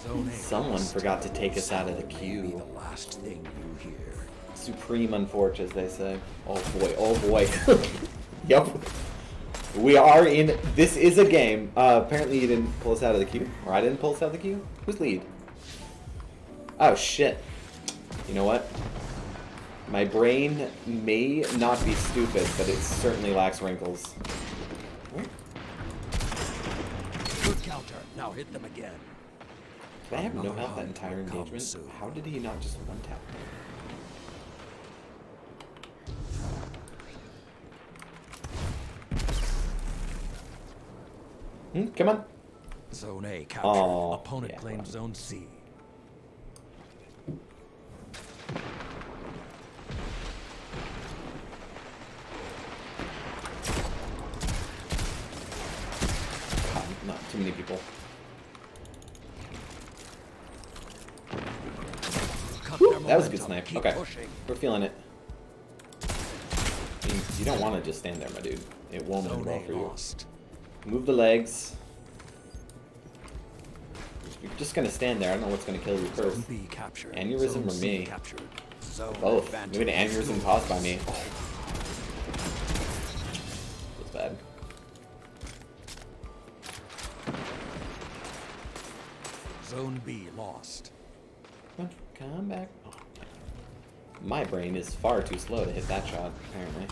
Zone A Someone lost. forgot to take us out of the May be queue. the last thing you hear. Supreme unfortunate, as they say. Oh boy, oh boy. Yep. We are in... This is a game. Apparently you didn't pull us out of the queue. Or I didn't pull us out of the queue. Who's lead? Oh, shit. You know what? My brain may not be stupid, but it certainly lacks wrinkles. Good counter. Now hit them again. Did I have no Another health that hunt entire will come engagement? soon. How did he not just one tap me? Come on. Zone A captured. Oh, Opponent yeah, claims well. Zone C. That was a good momentum. snipe. Keep Okay. pushing. We're feeling it. I mean, you don't want to just stand there, my dude. It won't end Zone well A for you. lost. Move the legs. If you're just gonna stand there, I don't know what's gonna kill you Zone first. B captured. Aneurysm Zone or C me? captured. Zone Both. advantage. Maybe an aneurysm caused by me. Oh. Feels bad. Zone B lost. Come back. Oh. My brain is far too slow to hit that shot, apparently.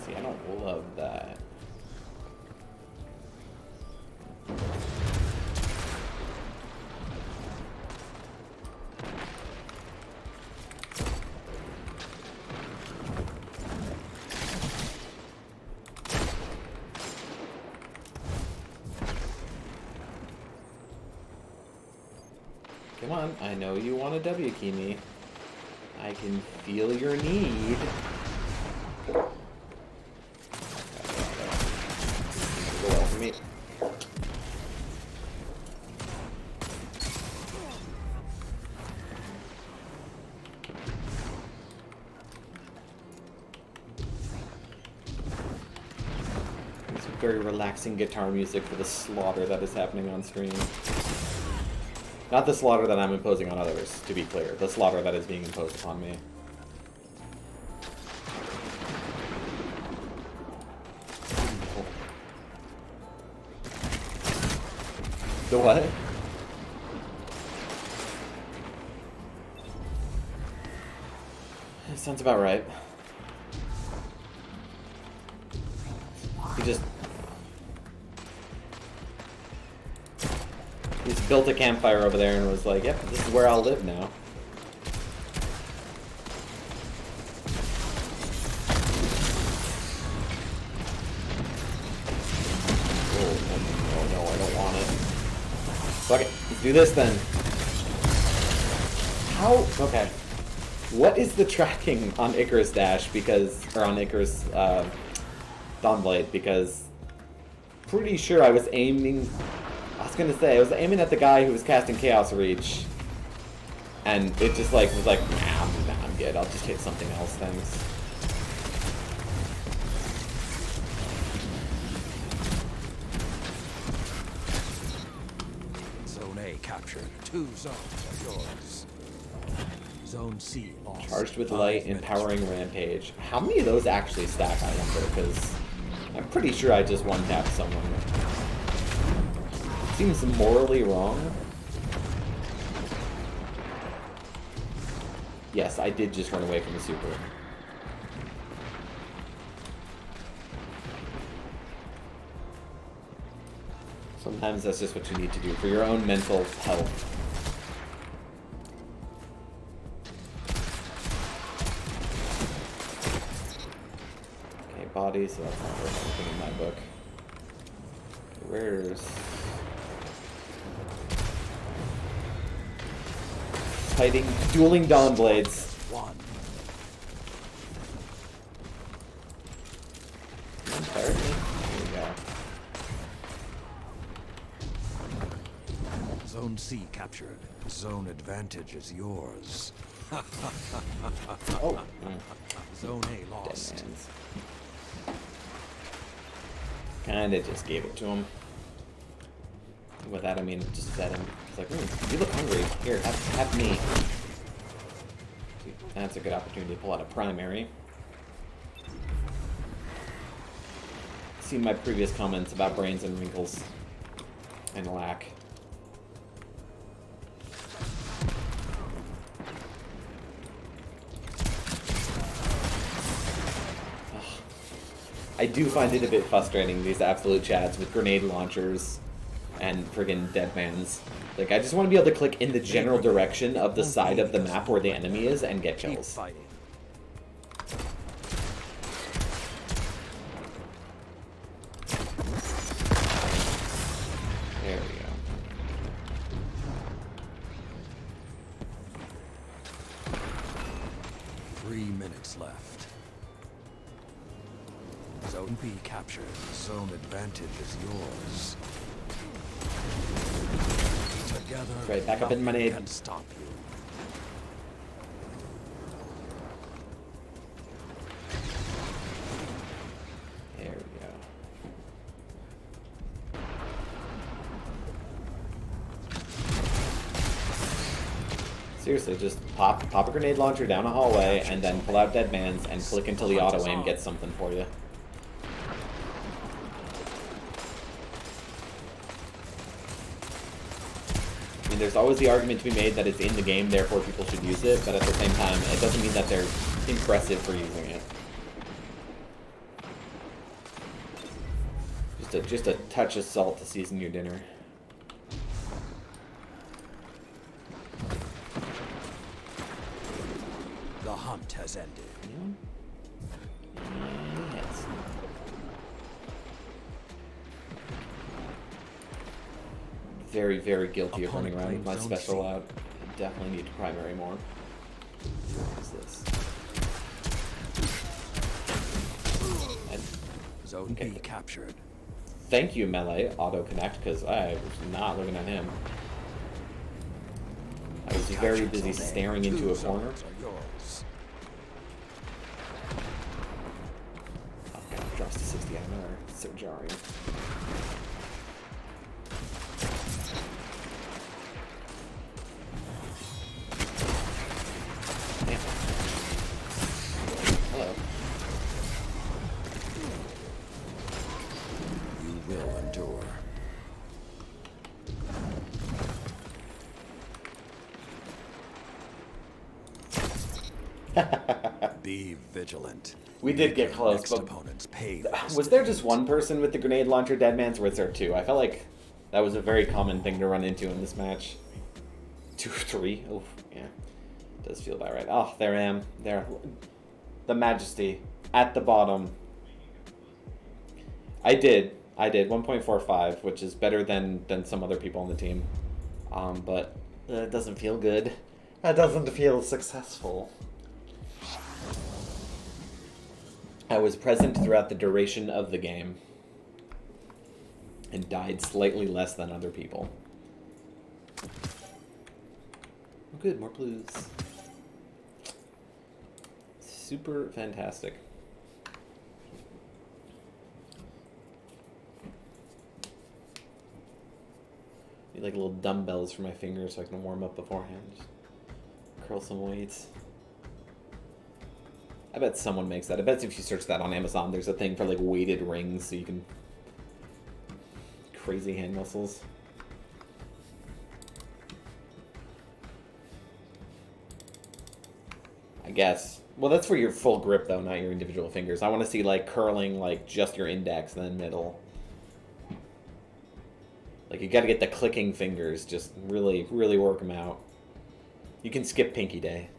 See, I don't love that. Come on, I know you want to W key me. I can feel your need. Go well for me. It's very relaxing guitar music for the slaughter that is happening on stream. Not the slaughter that I'm imposing on others, to be clear. The slaughter that is being imposed upon me. The what? That sounds about right. He just built a campfire over there and was like, yep, this is where I'll live now. Oh, no, I don't want it. Fuck it, let's do this then. How? Okay. What is the tracking on Icarus Dash? Because, or on Icarus Dawnblade? Because pretty sure I was aiming. I was gonna say, I was aiming at the guy who was casting Chaos Reach, and it just like was like, nah, I'm good. I'll just hit something else. Thanks. Zone A captured. 2 zones are yours. Zone C lost. Charged with 5 light, minutes. empowering rampage. How many of those actually stack? I wonder, because I'm pretty sure I just one-tapped someone. Seems morally wrong. Yes, I did just run away from the super. Sometimes that's just what you need to do for your own mental health. Okay, body, so that's not worth anything in my book. Where's... fighting, dueling Dawnblades. 1. There we go. Zone C captured. Zone advantage is yours. Oh, Zone A dead lost. man's. Kinda just gave it to him. With that, I mean, just fed him. It's like, you look hungry. Here, have me. That's a good opportunity to pull out a primary. Seen my previous comments about brains and wrinkles and lack. I do find it a bit frustrating, these absolute chats with grenade launchers and friggin' deadmans. Like, I just want to be able to click in the general direction of the side of the map where the enemy is and get Keep kills. fighting. left. Zone B captured. Zone advantage is yours. Together, Right, back up in my nothing nade. can stop you. There we go. Seriously, just pop a grenade launcher down a hallway and then pull out dead man's and click until the auto aim gets something for you. I mean, there's always the argument to be made that it's in the game, therefore people should use it, but at the same time, it doesn't mean that they're impressive for using it. Just a touch of salt to season your dinner. The hunt has ended. Yes. Very, very guilty of running around with my special out. I definitely need to primary more. What is this? And Zone Okay. B captured. thank you, Melee Auto Connect, because I was not looking at him. I was very Captured busy Zone A. staring into Two a corner. zones are yours. Oh god, it drops to 60 MR. It's so jarring. Damn. Hello. You will endure. Be vigilant. We did get Your close, next but opponent's paid. was there just one person with the grenade launcher dead man's, or was there two? I felt like that was a very common thing to run into in this match. 2 or 3? Oh, yeah. Does feel about right. Oh, there I am. There. The Majesty. At the bottom. I did. 1.45, which is better than some other people on the team. But it doesn't feel good. It doesn't feel successful. I was present throughout the duration of the game and died slightly less than other people. Oh, good, more blues. Super fantastic. Need like little dumbbells for my fingers so I can warm up beforehand. Just curl some weights. I bet someone makes that. I bet if you search that on Amazon, there's a thing for like weighted rings so you can... Crazy hand muscles. I guess. Well, that's for your full grip though, not your individual fingers. I want to see like curling like just your index and then middle. Like you got to get the clicking fingers. Just really, really work them out. You can skip Pinky Day.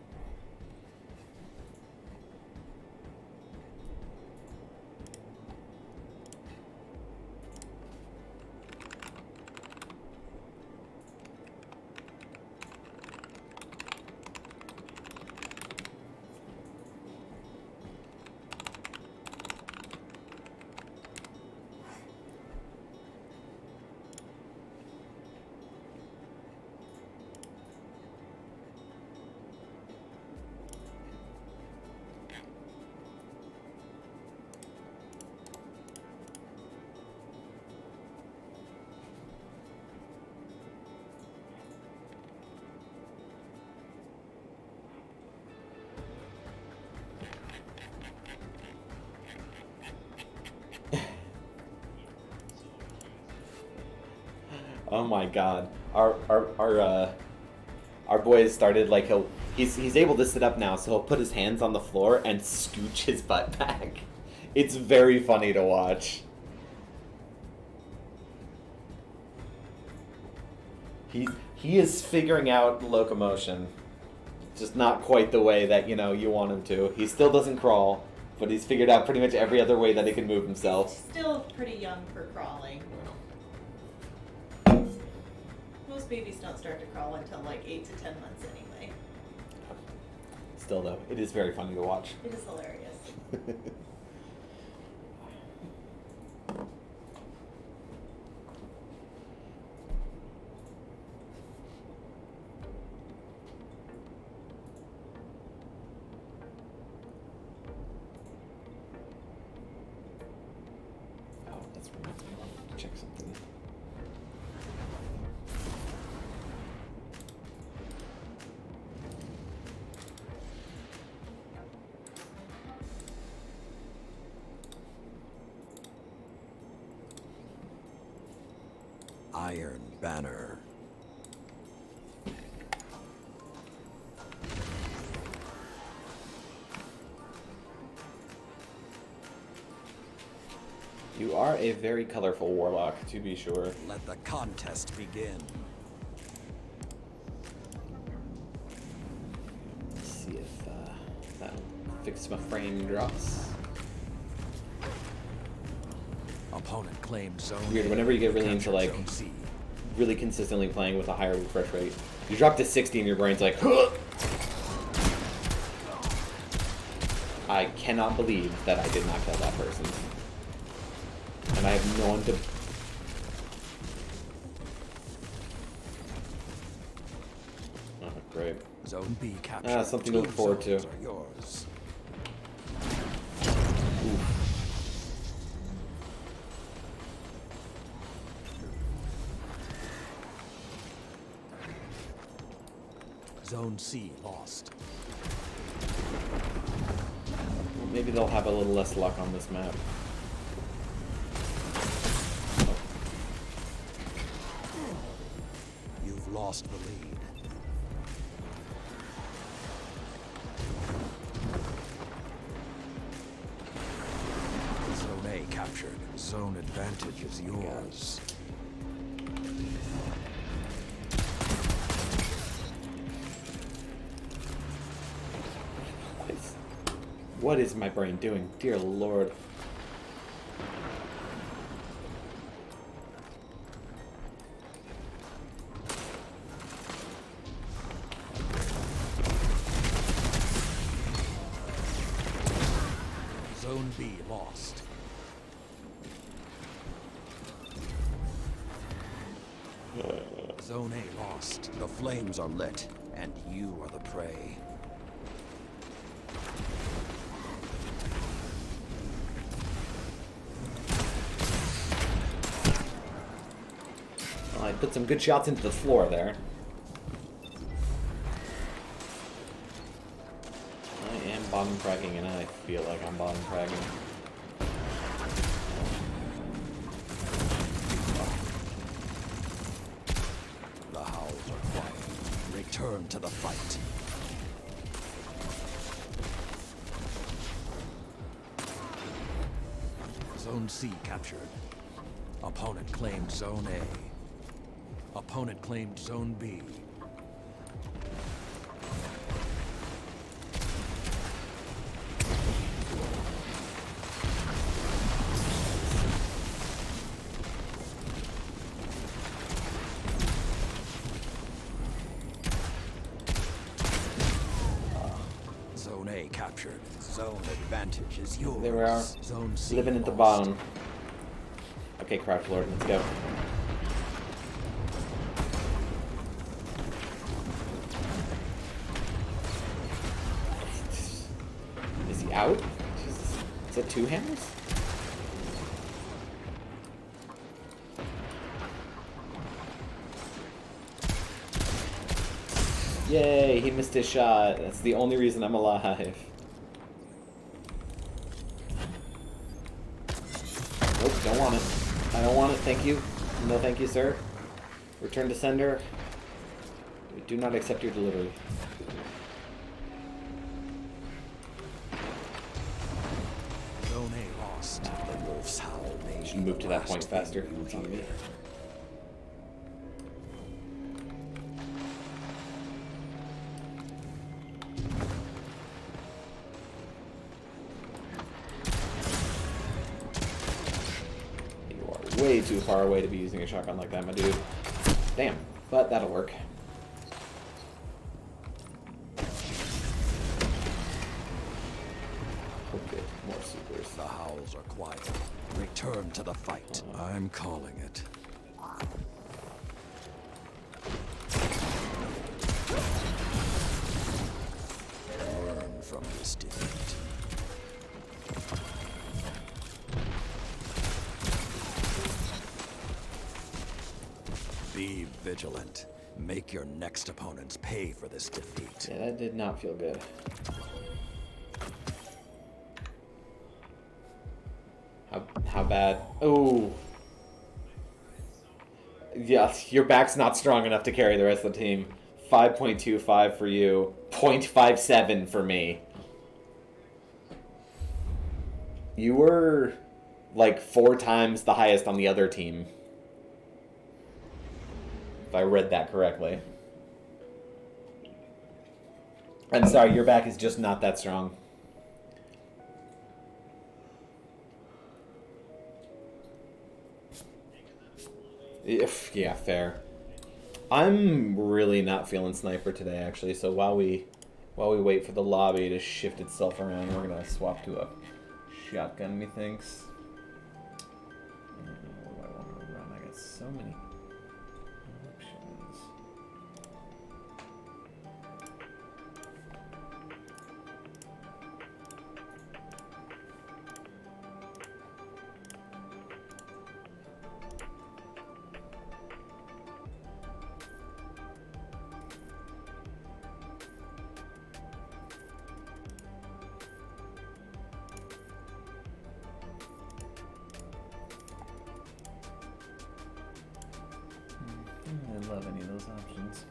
Oh my god. Our boy has started like he's able to sit up now, so he'll put his hands on the floor and scooch his butt back. It's very funny to watch. He is figuring out locomotion. Just not quite the way that, you know, you want him to. He still doesn't crawl, but he's figured out pretty much every other way that he can move himself. Still pretty young for crawling. Most babies don't start to crawl until like 8 to 10 months anyway. Still, though, it is very funny to watch. It is hilarious. Oh, that's reminds me. I wanted to check something. Iron Banner. You are a very colorful warlock, to be sure. Let the contest begin. Let's see if that'll fix my frame drops. Opponent claimed zone. Weird, A. whenever you get really Capture into, like, zone C. really consistently playing with a higher refresh rate, you drop to 60 and your brain's like, huh! I cannot believe that I did not kill that person. And I have no one to... Oh, great. Zone B captured. Something to look forward to. Zones are yours. Oof. Zone C lost. Maybe they'll have a little less luck on this map. You've lost the lead. Zone A captured. Zone advantage is yours. What is my brain doing? Dear Lord. Zone B lost. Zone A lost. The flames are lit, and you are the prey. Well, I put some good shots into the floor there. I am bottom fragging, and I feel like I'm bottom fragging. The howls are quiet. Return to the fight. Zone C captured. Opponent claimed Zone A. Opponent claimed Zone B. Zone A captured. Zone advantage is yours. There we are. Zone C Living at the lost. bottom. Okay, Crouch Lord, let's go. Is he out? Jesus. Is that two hammers? Yay, he missed his shot. That's the only reason I'm alive. Nope, don't want it. I don't want it, thank you. No thank you, sir. Return to sender. We do not accept your delivery. Zone A lost. The wolf's howl may Should be move the to that point last thing faster. you It's on me. hear. You are way too far away to be using a shotgun like that, my dude. Damn, but that'll work. Return to the fight. I'm calling it. Learn from this defeat. Be vigilant. Make your next opponents pay for this defeat. Yeah, that did not feel good. How bad? Oh. Yeah, your back's not strong enough to carry the rest of the team. 5.25 for you. 0.57 for me. You were like 4 times the highest on the other team. If I read that correctly. I'm sorry, your back is just not that strong. Yeah, fair. I'm really not feeling sniper today, actually. So while we wait for the lobby to shift itself around, we're gonna swap to a shotgun. Methinks. What do I want to run? I got so many options. I love any of those options.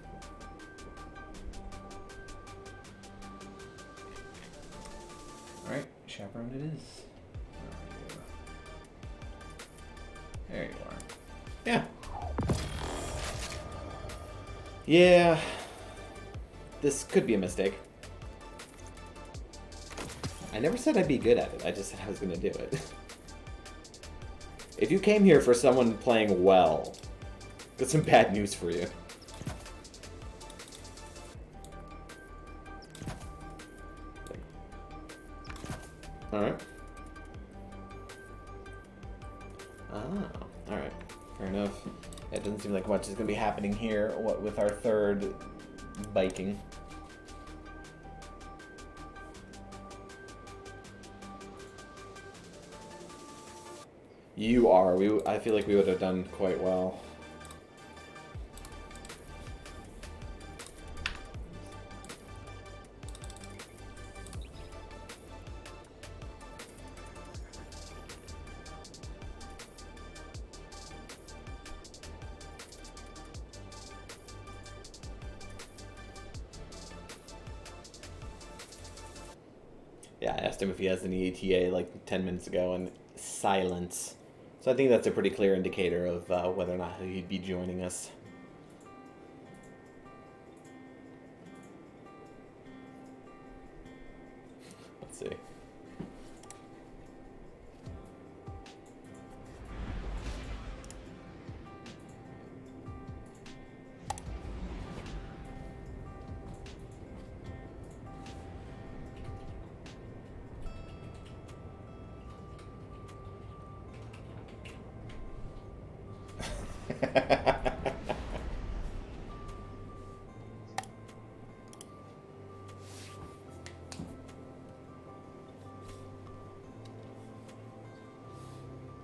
Alright, chaperone it is. There you are. Yeah. Yeah. This could be a mistake. I never said I'd be good at it. I just said I was going to do it. If you came here for someone playing well, got some bad news for you. Alright. Ah, alright. Fair enough. It doesn't seem like much is going to be happening here, what with our third Viking. You are. I feel like we would have done quite well. Yeah, I asked him if he has any ETA like 10 minutes ago, and silence. So I think that's a pretty clear indicator of whether or not he'd be joining us. Let's see.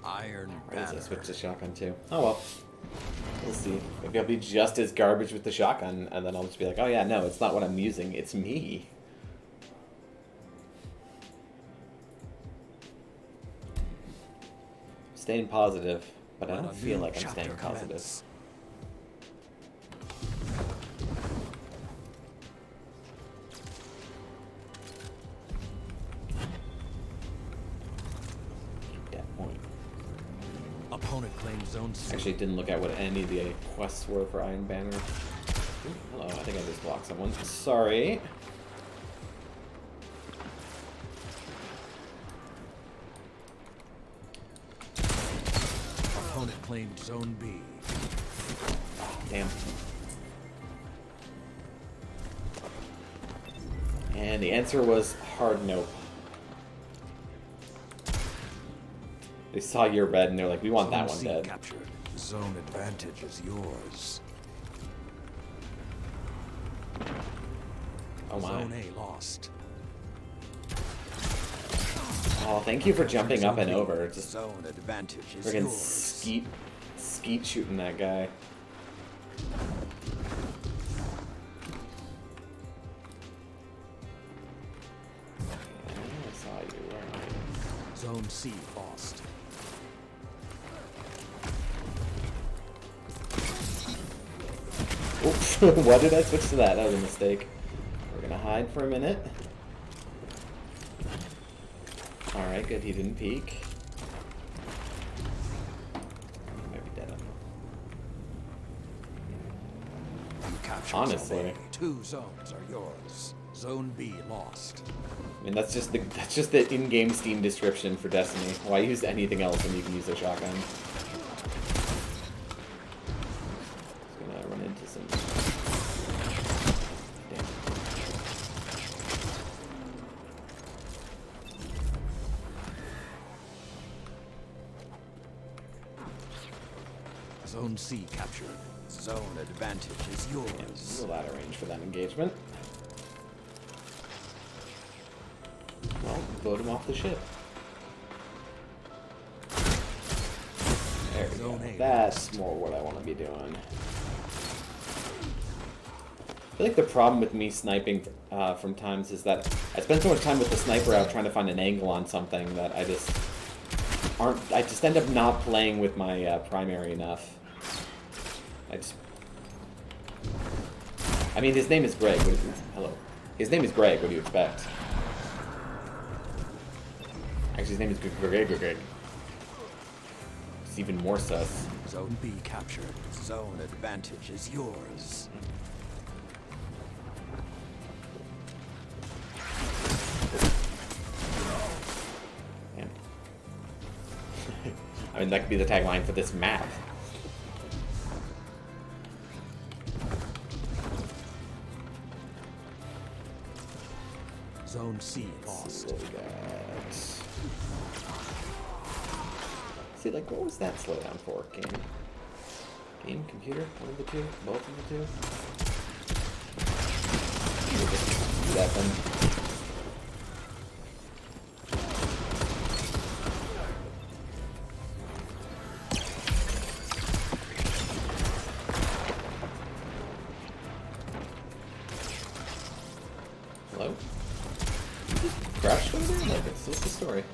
Iron Why does I Banner. switch to shotgun too? Oh well. We'll see. Maybe I'll be just as garbage with the shotgun, and then I'll just be like, oh yeah, no, it's not what I'm using, it's me. Staying positive, but I don't feel like I'm staying positive. That point. Opponent claims zone C. Actually, didn't look at what any of the quests were for Iron Banner. Ooh, hello, I think I just blocked someone. Sorry. Opponent claimed zone B. Damn. And the answer was hard nope. They saw your red and they're like, we want that one Zone C dead. captured. Zone advantage is yours. Oh my. Zone A lost. Oh, thank you for jumping up and Zone B. over. Just Zone advantage is friggin' yours. skeet shooting that guy. I saw you. Where are you? Zone C lost. Oops, why did I switch to that? That was a mistake. We're gonna hide for a minute. Alright, good, he didn't peek. He might be dead. You captured Honestly. Zone A. 2 zones are yours. Zone B lost. I mean, that's just the in-game Steam description for Destiny. Why use anything else when you can use a shotgun? Just gonna run into some. Damn. Zone C captured. Zone advantage is Yeah, yours. a lot of range for that engagement. Well, vote him off the ship. There we go. Zone A. That's more what I want to be doing. I feel like the problem with me sniping from times is that I spend so much time with the sniper out trying to find an angle on something that I just end up not playing with my primary enough. I mean, his name is Greg. Hello. His name is Greg. What do you expect? Actually, his name is Greg. It's even more sus. Zone B captured. Zone advantage is yours. Man. I mean, that could be the tagline for this map. Zone C Let's see lost. what we got. See, like, what was that slowdown for? Game, computer, one of the two, both of the two. We'll just do that then. Hello? You just crashed over there? Like, what's the story?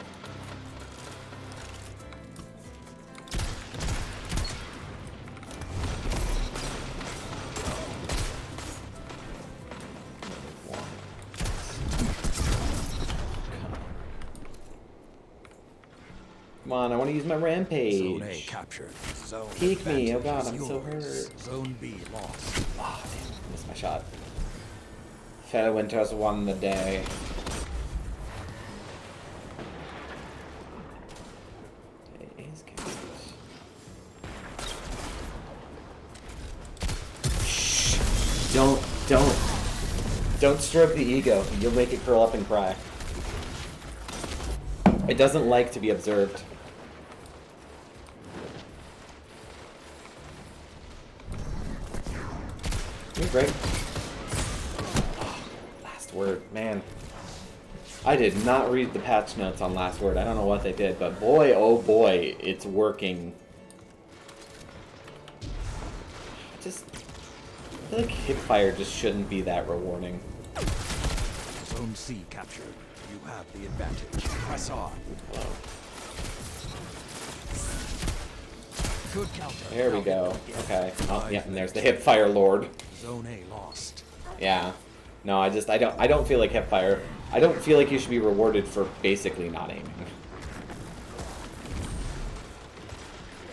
Come on, I want to use my rampage. Zone A captured. Zone Peek me, oh advantage god, is I'm so yours. hurt. Zone B lost. Ah, damn, I missed my shot. Fellow Winters won the day. It is Shh! Don't stroke the ego. You'll make it curl up and cry. It doesn't like to be observed. Hey, Greg. Oh, last word, man. I did not read the patch notes on last word. I don't know what they did, but boy, oh boy, it's working. I feel like hipfire just shouldn't be that rewarding. Zone C captured. You have the advantage. Press on. Hello. Good counter. There we Now go. hit again. Okay. Oh, yeah, 5 and there's the minutes. hipfire lord. Zone A lost. Yeah. No, I don't feel like hipfire. I don't feel like you should be rewarded for basically not aiming.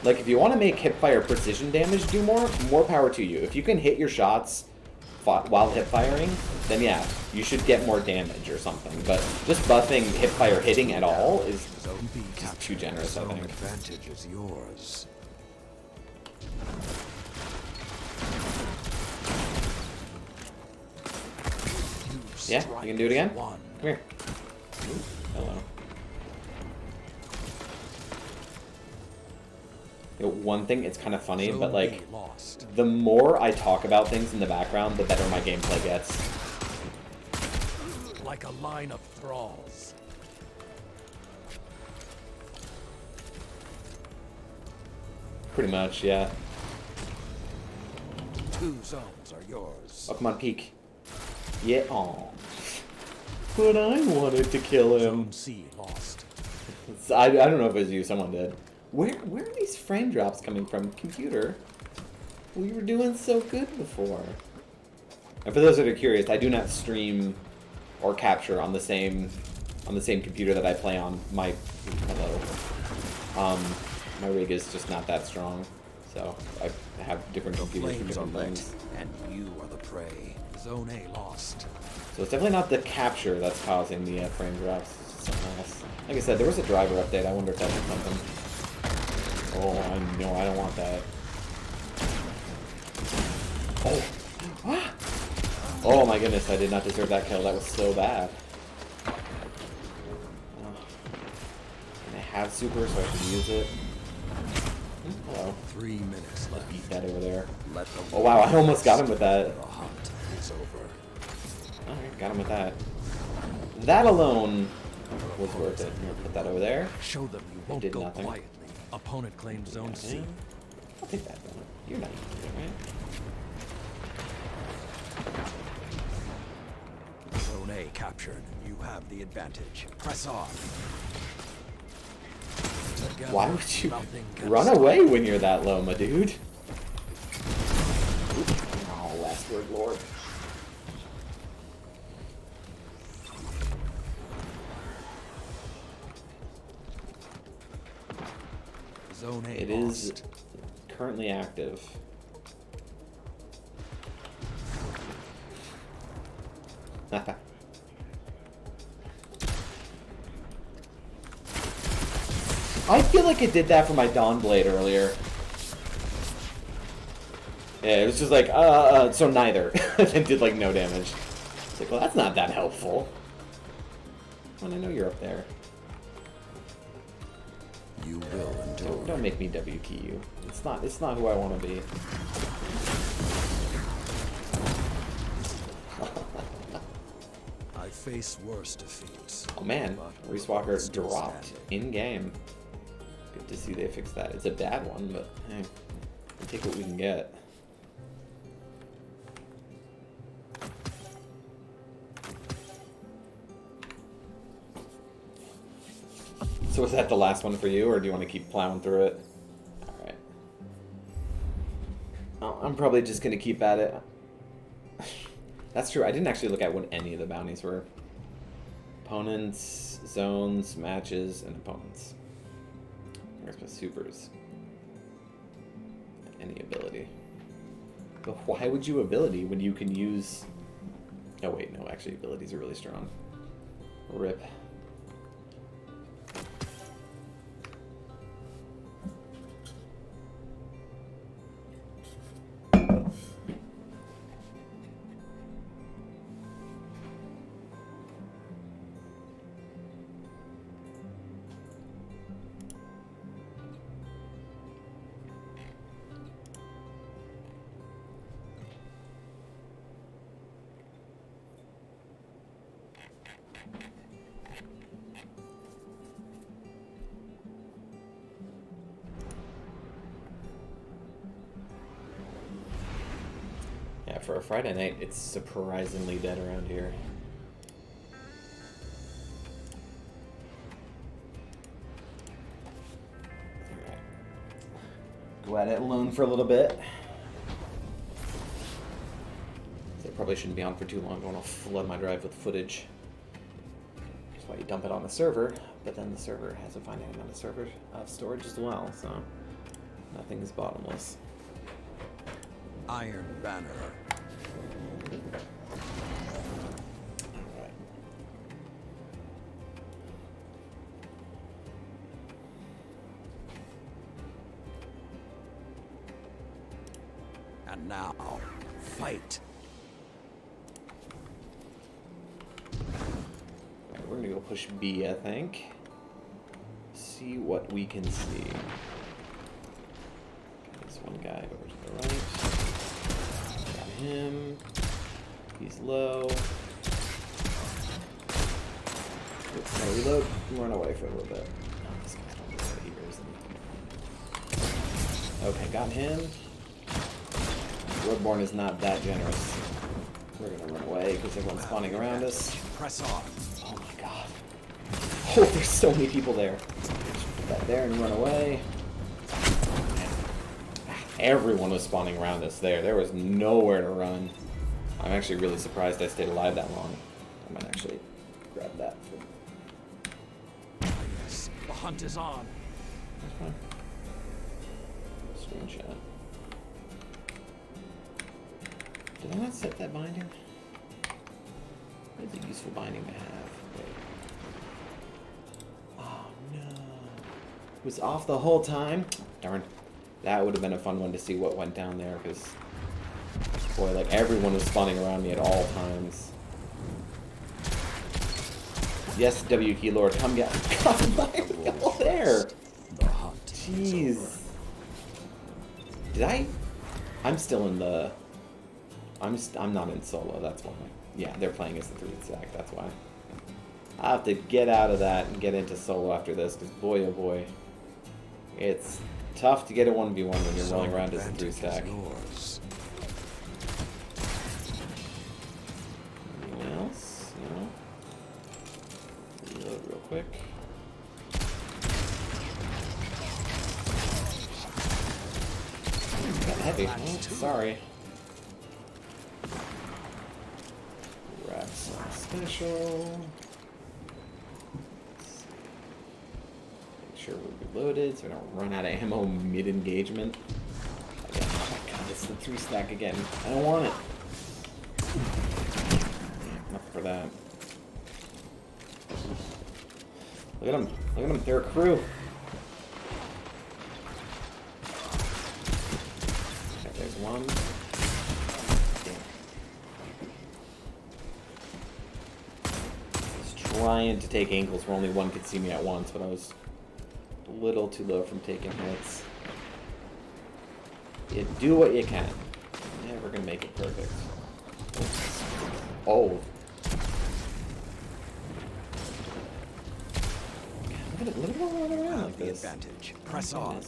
Like, if you want to make hipfire precision damage do more power to you. If you can hit your shots while hipfiring, then yeah, you should get more damage or something. But just buffing hipfire hitting at all is Zone B just captured. too generous, I Zone think. advantage is yours. Yeah, you can do it again? One. Come here. Ooh, hello. one thing, it's kind of funny, Zone but like, B lost. the more I talk about things in the background, the better my gameplay gets. Like a line of thralls. Pretty much, yeah. 2 zones are yours. Oh, come on, peek. Yeah, aw. But I wanted to kill him. Zone C lost. I don't know if it was you, someone did. Where are these frame drops coming from? Computer? We were doing so good before. And for those that are curious, I do not stream or capture on the same computer that I play on. My my rig is just not that strong, so I have different The computers for flames are different lit, things. and you are the prey. Zone A lost. So it's definitely not the capture that's causing the frame drops. It's something else. Like I said, there was a driver update. I wonder if that did something. Oh, I know I don't want that. Oh. Ah! Oh my goodness, I did not deserve that kill. That was so bad. And I have super, so I should use it. Hello. 3 minutes left. Beat that over there. Let the Oh wow, I almost got him with that. The hunt is over. Alright, got him with that. That alone was worth it. Here, put that over there. Show them you won't did go nothing. quietly. Opponent claims zone C. I'll take that one. You're not using it, right? Zone A captured. You have the advantage. Press on. Together, Why would you nothing can run stop. away when you're that low, my dude? Oh, last word, Lord. Zone A It lost. is currently active. I feel like it did that for my Dawn Blade earlier. Yeah, it was just like, so neither. It did like no damage. It's like, well, that's not that helpful. Well, I know you're up there. You will endure. Don't make me W key you. It's not who I want to be. I face worse defeats. Oh man, but Reese Walker will still dropped stand. in game. Good to see they fixed that. It's a bad one, but hey, we'll take what we can get. So was that the last one for you, or do you want to keep plowing through it? Alright. Oh, I'm probably just going to keep at it. That's true, I didn't actually look at what any of the bounties were. Opponents, zones, matches, and opponents. Where's my supers? Any ability. But why would you ability when you can use... Oh wait, no, actually abilities are really strong. RIP. Yeah, for a Friday night, it's surprisingly dead around here. Alright. Go at it alone for a little bit. So I probably shouldn't be on for too long. I don't want to flood my drive with footage. That's why you dump it on the server, but then the server has a finite amount of storage as well, so nothing is bottomless. Iron Banner. Alright. And now, fight. Alright, we're gonna go push B, I think. See what we can see. There's one guy over to the right. Got him. He's low. Oops, gotta reload and run away for a little bit. Oh, this guy's not really here, isn't he? Okay, got him. Bloodborne is not that generous. We're gonna run away because everyone's spawning around us. Press on. Oh my god. Oh, there's so many people there. Put that there and run away. Everyone was spawning around us there. There was nowhere to run. I'm actually really surprised I stayed alive that long. I might actually grab that. Yes, the hunt is on. That's fine. Screenshot. Did I not set that binding? What is a useful binding to have? Wait. Oh no. It was off the whole time? Darn. That would have been a fun one to see what went down there, because boy, like everyone was spawning around me at all times. Yes, W key lord, come get. God, why are we all there? The hunt. Jeez. Did I? I'm still in the. I'm not in solo. That's why. Yeah, they're playing as the 3 stack. That's why. I have to get out of that and get into solo after this, because boy, oh boy, it's tough to get a 1v1 when you're rolling around as a 3 stack. Anything else? No. Reload real quick. Got heavy. Oh, sorry. Grab some special. Make sure we're reloaded so we don't run out of ammo mid-engagement. Oh my god, it's the 3 stack again. I don't want it. Enough for that. Look at them. Look at them. They're a crew. Okay, there's one. Trying to take angles where only one could see me at once, but I was a little too low from taking hits. You do what you can. Never gonna make it perfect. Oh. Look at it rolling around like this. Advantage. Press on.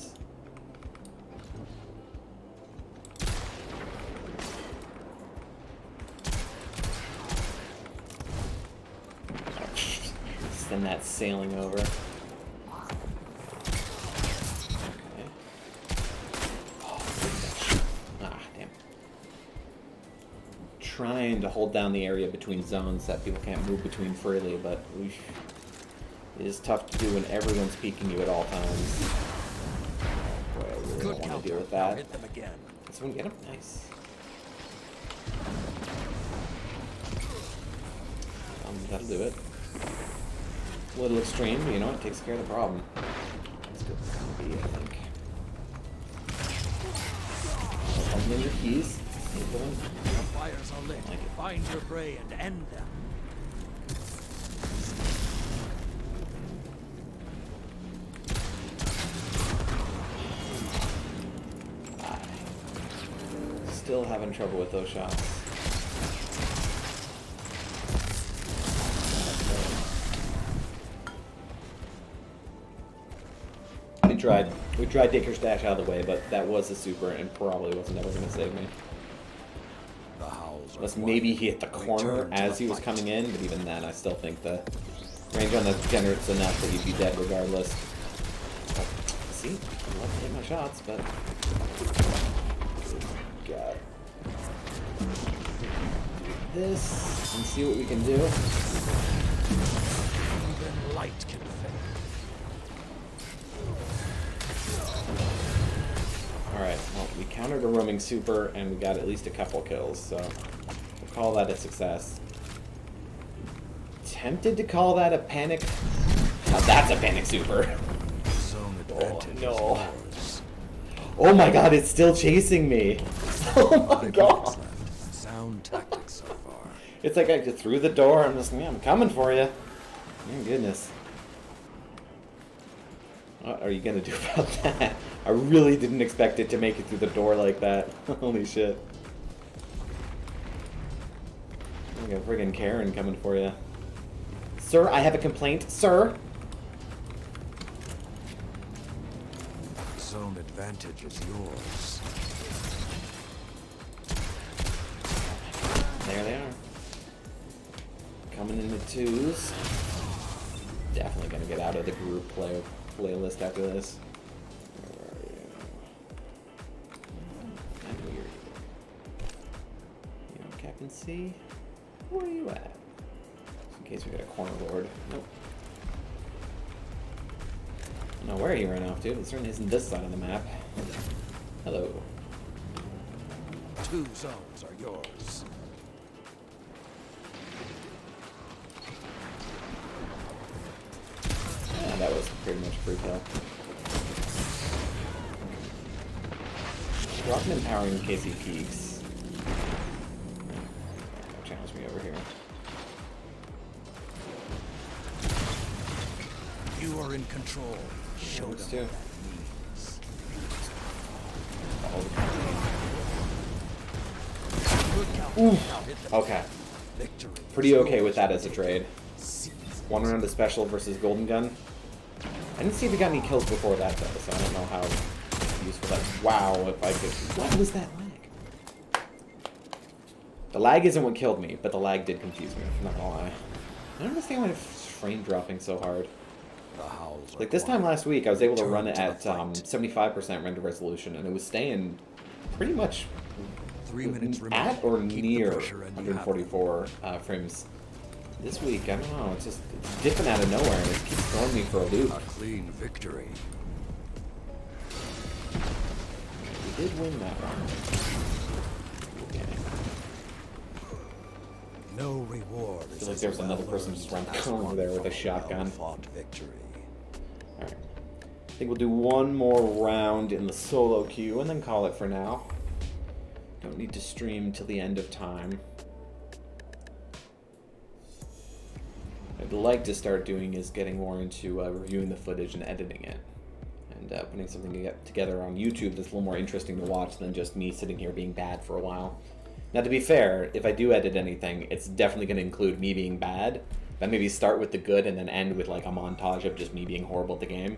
Send that sailing over. Okay. Oh, ah, damn. Trying to hold down the area between zones that people can't move between freely, but it is tough to do when everyone's peeking you at all times. Boy, I really don't want to deal with that. Hit them again. Did someone get him? Nice. That'll do it. A little extreme, but you know, it takes care of the problem. That's good for B, I think. Holding in your keys. The fires are lit. Like it. Find your prey and end them. Still having trouble with those shots. We tried Dacre's Dash out of the way, but that was a super and probably wasn't ever going to save me. The howls Unless maybe he hit the corner as he was coming in, but even then I still think the range on the generate's enough that you'd be dead regardless. Oh, see? I'd love to hit my shots, but... God. This, and see what we can do. Even light can fade. Alright, well, we countered a roaming super, and we got at least a couple kills, so we'll call that a success. Tempted to call that a panic... Now that's a panic super! Zone advantage no. is yours. Oh my god, it's still chasing me! Oh my god! Sound tactics so far. It's like I just threw the door, I'm just, yeah, I'm coming for you. My goodness. What are you gonna do about that? I really didn't expect it to make it through the door like that. Holy shit. I got a friggin' Karen coming for you. Sir, I have a complaint. Sir! Zone advantage is yours. There they are. Coming in the twos. Definitely gonna get out of the group playlist after this. Where are you? And where are you? You know, Captain C? Where are you at? Just in case we get a corner lord. Nope. No, where are you right now, dude? It certainly isn't this side of the map. Hello. 2 zones are yours. Yeah, that was pretty much a free kill. Drop an empowering in case he peeks. Challenge me over here. You are in control. Show Let's them do. what that means. Follow the company. Good count. Oof. Now hit the Okay. victory. Pretty okay with that as a trade. Seize One round of special versus golden gun. I didn't see if he got any kills before that though, so I don't know how useful that. Wow, if I could. What was that lag? The lag isn't what killed me, but the lag did confuse me. I'm not gonna lie. I don't understand why it's frame dropping so hard. The howls are Like this time quiet. last week, I was able to Return run it to the at fight. 75% render resolution, and it was staying pretty much 3 minutes remaining. at or Keep the near pressure and you have them. 144 frames. This week, I don't know, it's dipping out of nowhere, and it keeps throwing me for a loop. A clean victory. We did win that one. Okay. No reward. I feel like there's another person just running over there with a shotgun. Fought victory. Alright. I think we'll do one more round in the solo queue and then call it for now. Don't need to stream till the end of time. I'd like to start doing is getting more into reviewing the footage and editing it. And putting something together on YouTube that's a little more interesting to watch than just me sitting here being bad for a while. Now, to be fair, if I do edit anything, it's definitely going to include me being bad. But maybe start with the good and then end with like a montage of just me being horrible at the game.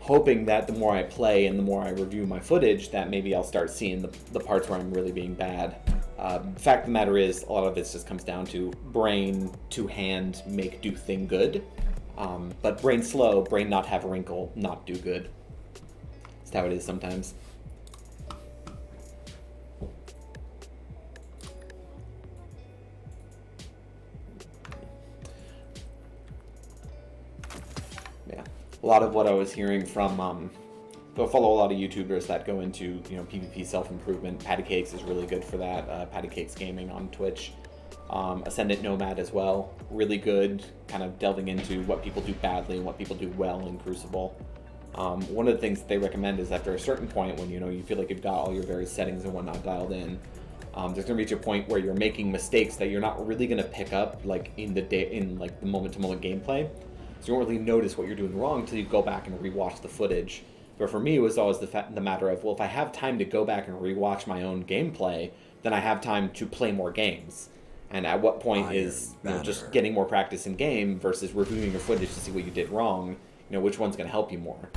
Hoping that the more I play and the more I review my footage, that maybe I'll start seeing the parts where I'm really being bad. The fact of the matter is, a lot of it just comes down to brain to hand make do thing good. But brain slow, brain not have wrinkle, not do good. That's how it is sometimes. Yeah, a lot of what I was hearing from, I follow a lot of YouTubers that go into, you know, PvP self-improvement. Patty Cakes is really good for that. Patty Cakes Gaming on Twitch. Ascendant Nomad as well, really good, kind of delving into what people do badly and what people do well in Crucible. One of the things that they recommend is after a certain point, when you feel like you've got all your various settings and whatnot dialed in, there's gonna reach a point where you're making mistakes that you're not really gonna pick up like in the moment-to-moment gameplay. So you don't really notice what you're doing wrong until you go back and rewatch the footage. But for me, it was always the matter of, well, if I have time to go back and rewatch my own gameplay, then I have time to play more games. And at what point is just getting more practice in game versus reviewing your footage to see what you did wrong? Which one's going to help you more?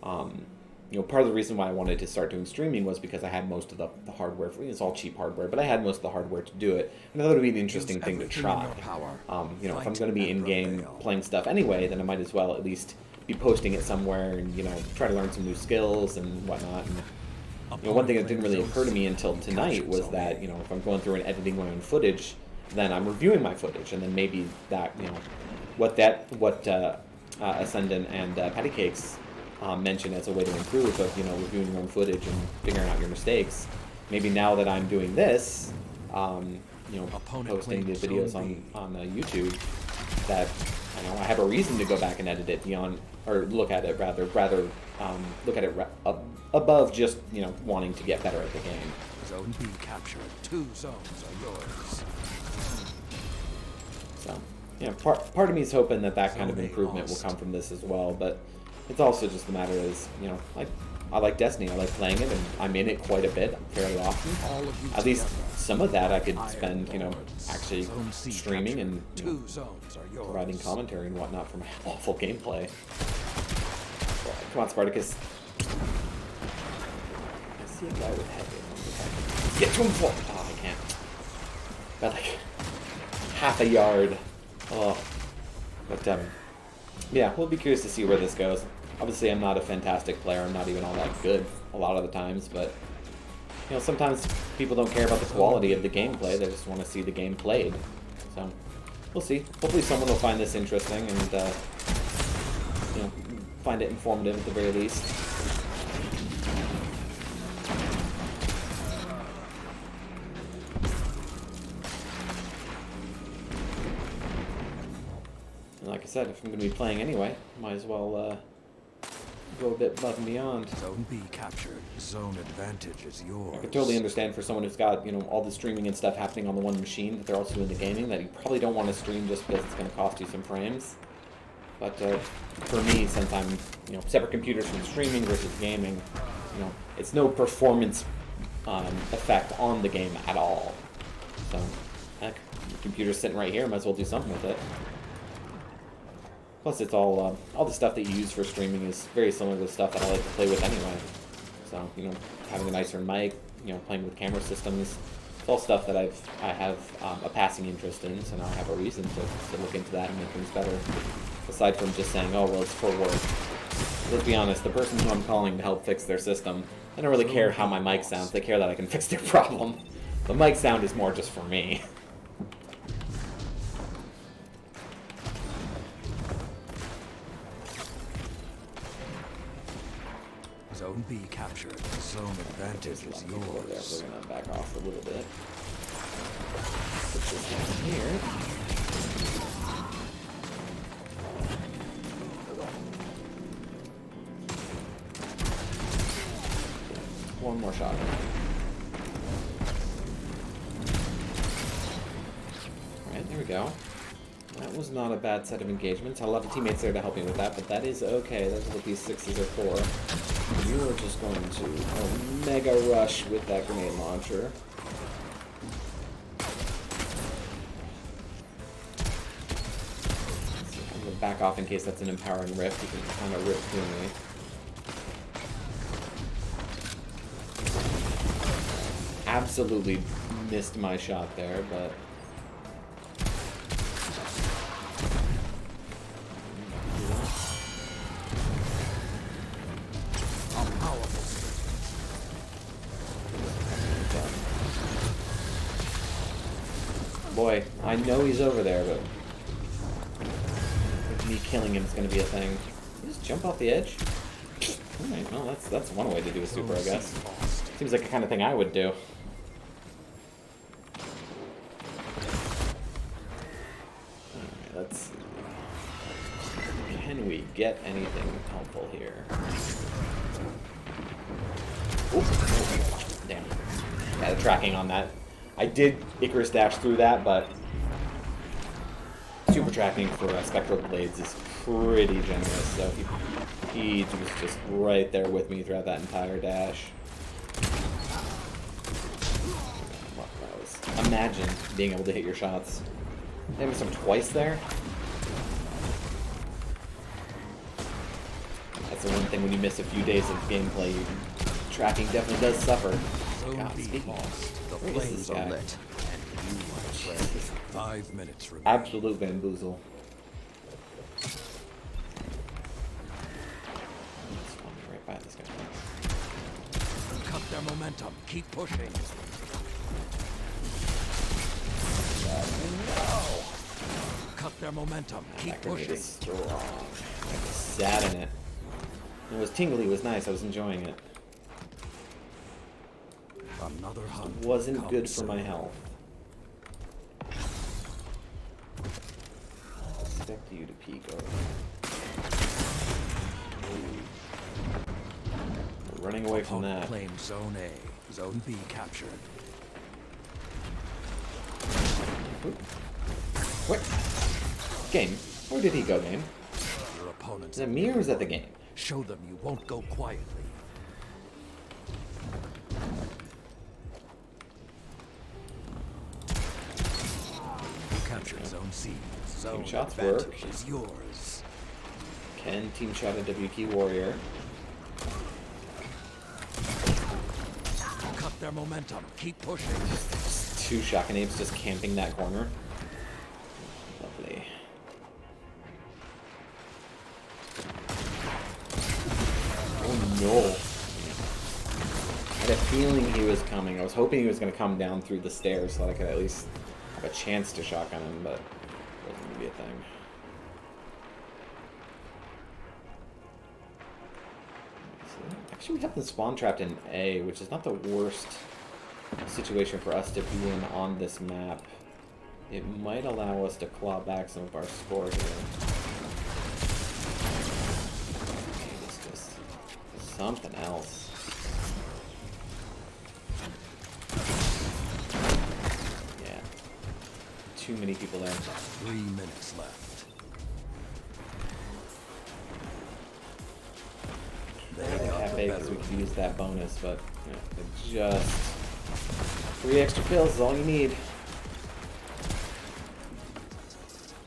Part of the reason why I wanted to start doing streaming was because I had most of the hardware. It's all cheap hardware, but I had most of the hardware to do it. And I thought it would be an interesting thing to try. If I'm going to be in game playing stuff anyway, then I might as well at least be posting it somewhere and try to learn some new skills and whatnot. And one thing that didn't really occur to me until tonight was that if I'm going through and editing my own footage, then I'm reviewing my footage, and then maybe that what Ascendant and Patty Cakes mention as a way to improve of reviewing your own footage and figuring out your mistakes. Maybe now that I'm doing this, posting the videos on YouTube, that I have a reason to go back and edit it beyond, or look at it rather look at it above just wanting to get better at the game. Zone B captured. 2 zones are yours. So, part of me is hoping that kind of improvement will come from this as well, but It's also just the matter is, you know, like I like Destiny. I like playing it, and I'm in it quite a bit, fairly often. All of you At least together. some of that I could Iron spend, you know, Lords. actually Zone C streaming and captured. you know, 2 zones are yours. providing commentary and whatnot for my awful gameplay. Come on, Spartacus. I see a guy with heavy. Get to him for. Oh, I can't. About like half a yard. Oh, but yeah, we'll be curious to see where this goes. Obviously, I'm not a fantastic player. I'm not even all that good a lot of the times, but you know, sometimes people don't care about the quality of the gameplay. They just want to see the game played. So we'll see. Hopefully, someone will find this interesting and you know, find it informative at the very least. And like I said, if I'm going to be playing anyway, might as well go a bit above and beyond. Zone B captured. Zone advantage is yours. I could totally understand for someone who's got, you know, all the streaming and stuff happening on the one machine, that they're also into gaming, that you probably don't want to stream just because it's going to cost you some frames. But for me, since I'm, you know, separate computers from streaming versus gaming, you know, it's no performance effect on the game at all. So, heck, the computer's sitting right here, might as well do something with it. Plus, it's all the stuff that you use for streaming is very similar to the stuff that I like to play with anyway. So, you know, having a nicer mic, you know, playing with camera systems, it's all stuff that I have a passing interest in, so now I have a reason to look into that and make things better. Aside from just saying, oh, well, it's for work. Let's be honest, the person who I'm calling to help fix their system, they don't really care how my mic sounds, they care that I can fix their problem. The mic sound is more just for me. Zone B captured. Zone advantage is Over there, yours. we're gonna back off a little bit. Put this down here. One more shot. Alright, there we go. That was not a bad set of engagements. I love the teammates there to help me with that, but that is okay. That's what these 6s are for. You are just going to mega rush with that grenade launcher. I'm going to back off in case that's an empowering rift. You can kind of rip through me. Absolutely missed my shot there, but... Boy, I know he's over there, but with me killing him is going to be a thing. You just jump off the edge? Alright, well, that's one way to do a super, I guess. Seems like the kind of thing I would do. Alright, let's see. Can we get anything helpful here? Oops. Damn. Yeah, the tracking on that. I did Icarus dash through that, but super tracking for Spectral Blades is pretty generous, so he was just right there with me throughout that entire dash. Well, that was, imagine being able to hit your shots. They missed him twice there. That's the one thing when you miss a few days of gameplay, tracking definitely does suffer. God, speaking of, The where is flames this are guy? lit, and you want to play. 5 minutes remaining. Absolute bamboozle. Right by this guy. Cut their momentum. Keep pushing. Cut their momentum. Keep That grenade pushing. is strong. I just sat in it. It was tingly, it was nice, I was enjoying it. Another hunt. It wasn't comes good for my soon. health. Expect you to peek over. We're running away from Opponent that. claims Zone A. Zone B captured. What? Game? Where did he go, game? Your opponent's Is that me or is that the game? Show them you won't go quietly. You captured Zone C. Zone shots advantage work. is yours. Can team shot a W key warrior. Cut their momentum. Keep pushing. Two shotgun apes just camping that corner. Lovely. Oh no. I had a feeling he was coming. I was hoping he was going to come down through the stairs so that I could at least have a chance to shotgun him, but it wasn't going to be a thing. Actually, we have the spawn trapped in A, which is not the worst situation for us to be in on this map. It might allow us to claw back some of our score here. It's just something else. Yeah. Too many people there. 3 minutes left. They got the Cafe, better because we of could you. use that bonus, but just 3 extra pills is all you need.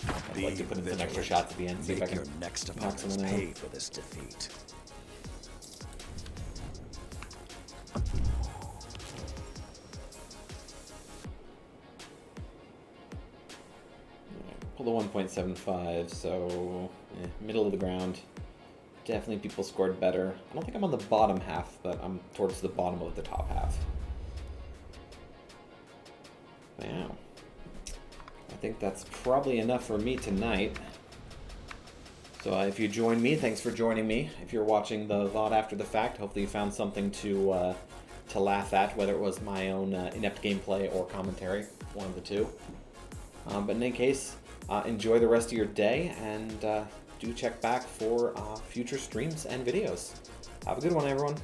I'd like to put in some extra shots at the end, see if I Make can your next knock opponents someone out. pay for this defeat. Pull the 1.75, so middle of the ground. Definitely people scored better. I don't think I'm on the bottom half, but I'm towards the bottom of the top half. Wow. I think that's probably enough for me tonight. So if you join me, thanks for joining me. If you're watching the VOD after the fact, hopefully you found something to laugh at, whether it was my own inept gameplay or commentary, one of the two. But in any case, enjoy the rest of your day, and do check back for future streams and videos. Have a good one, everyone.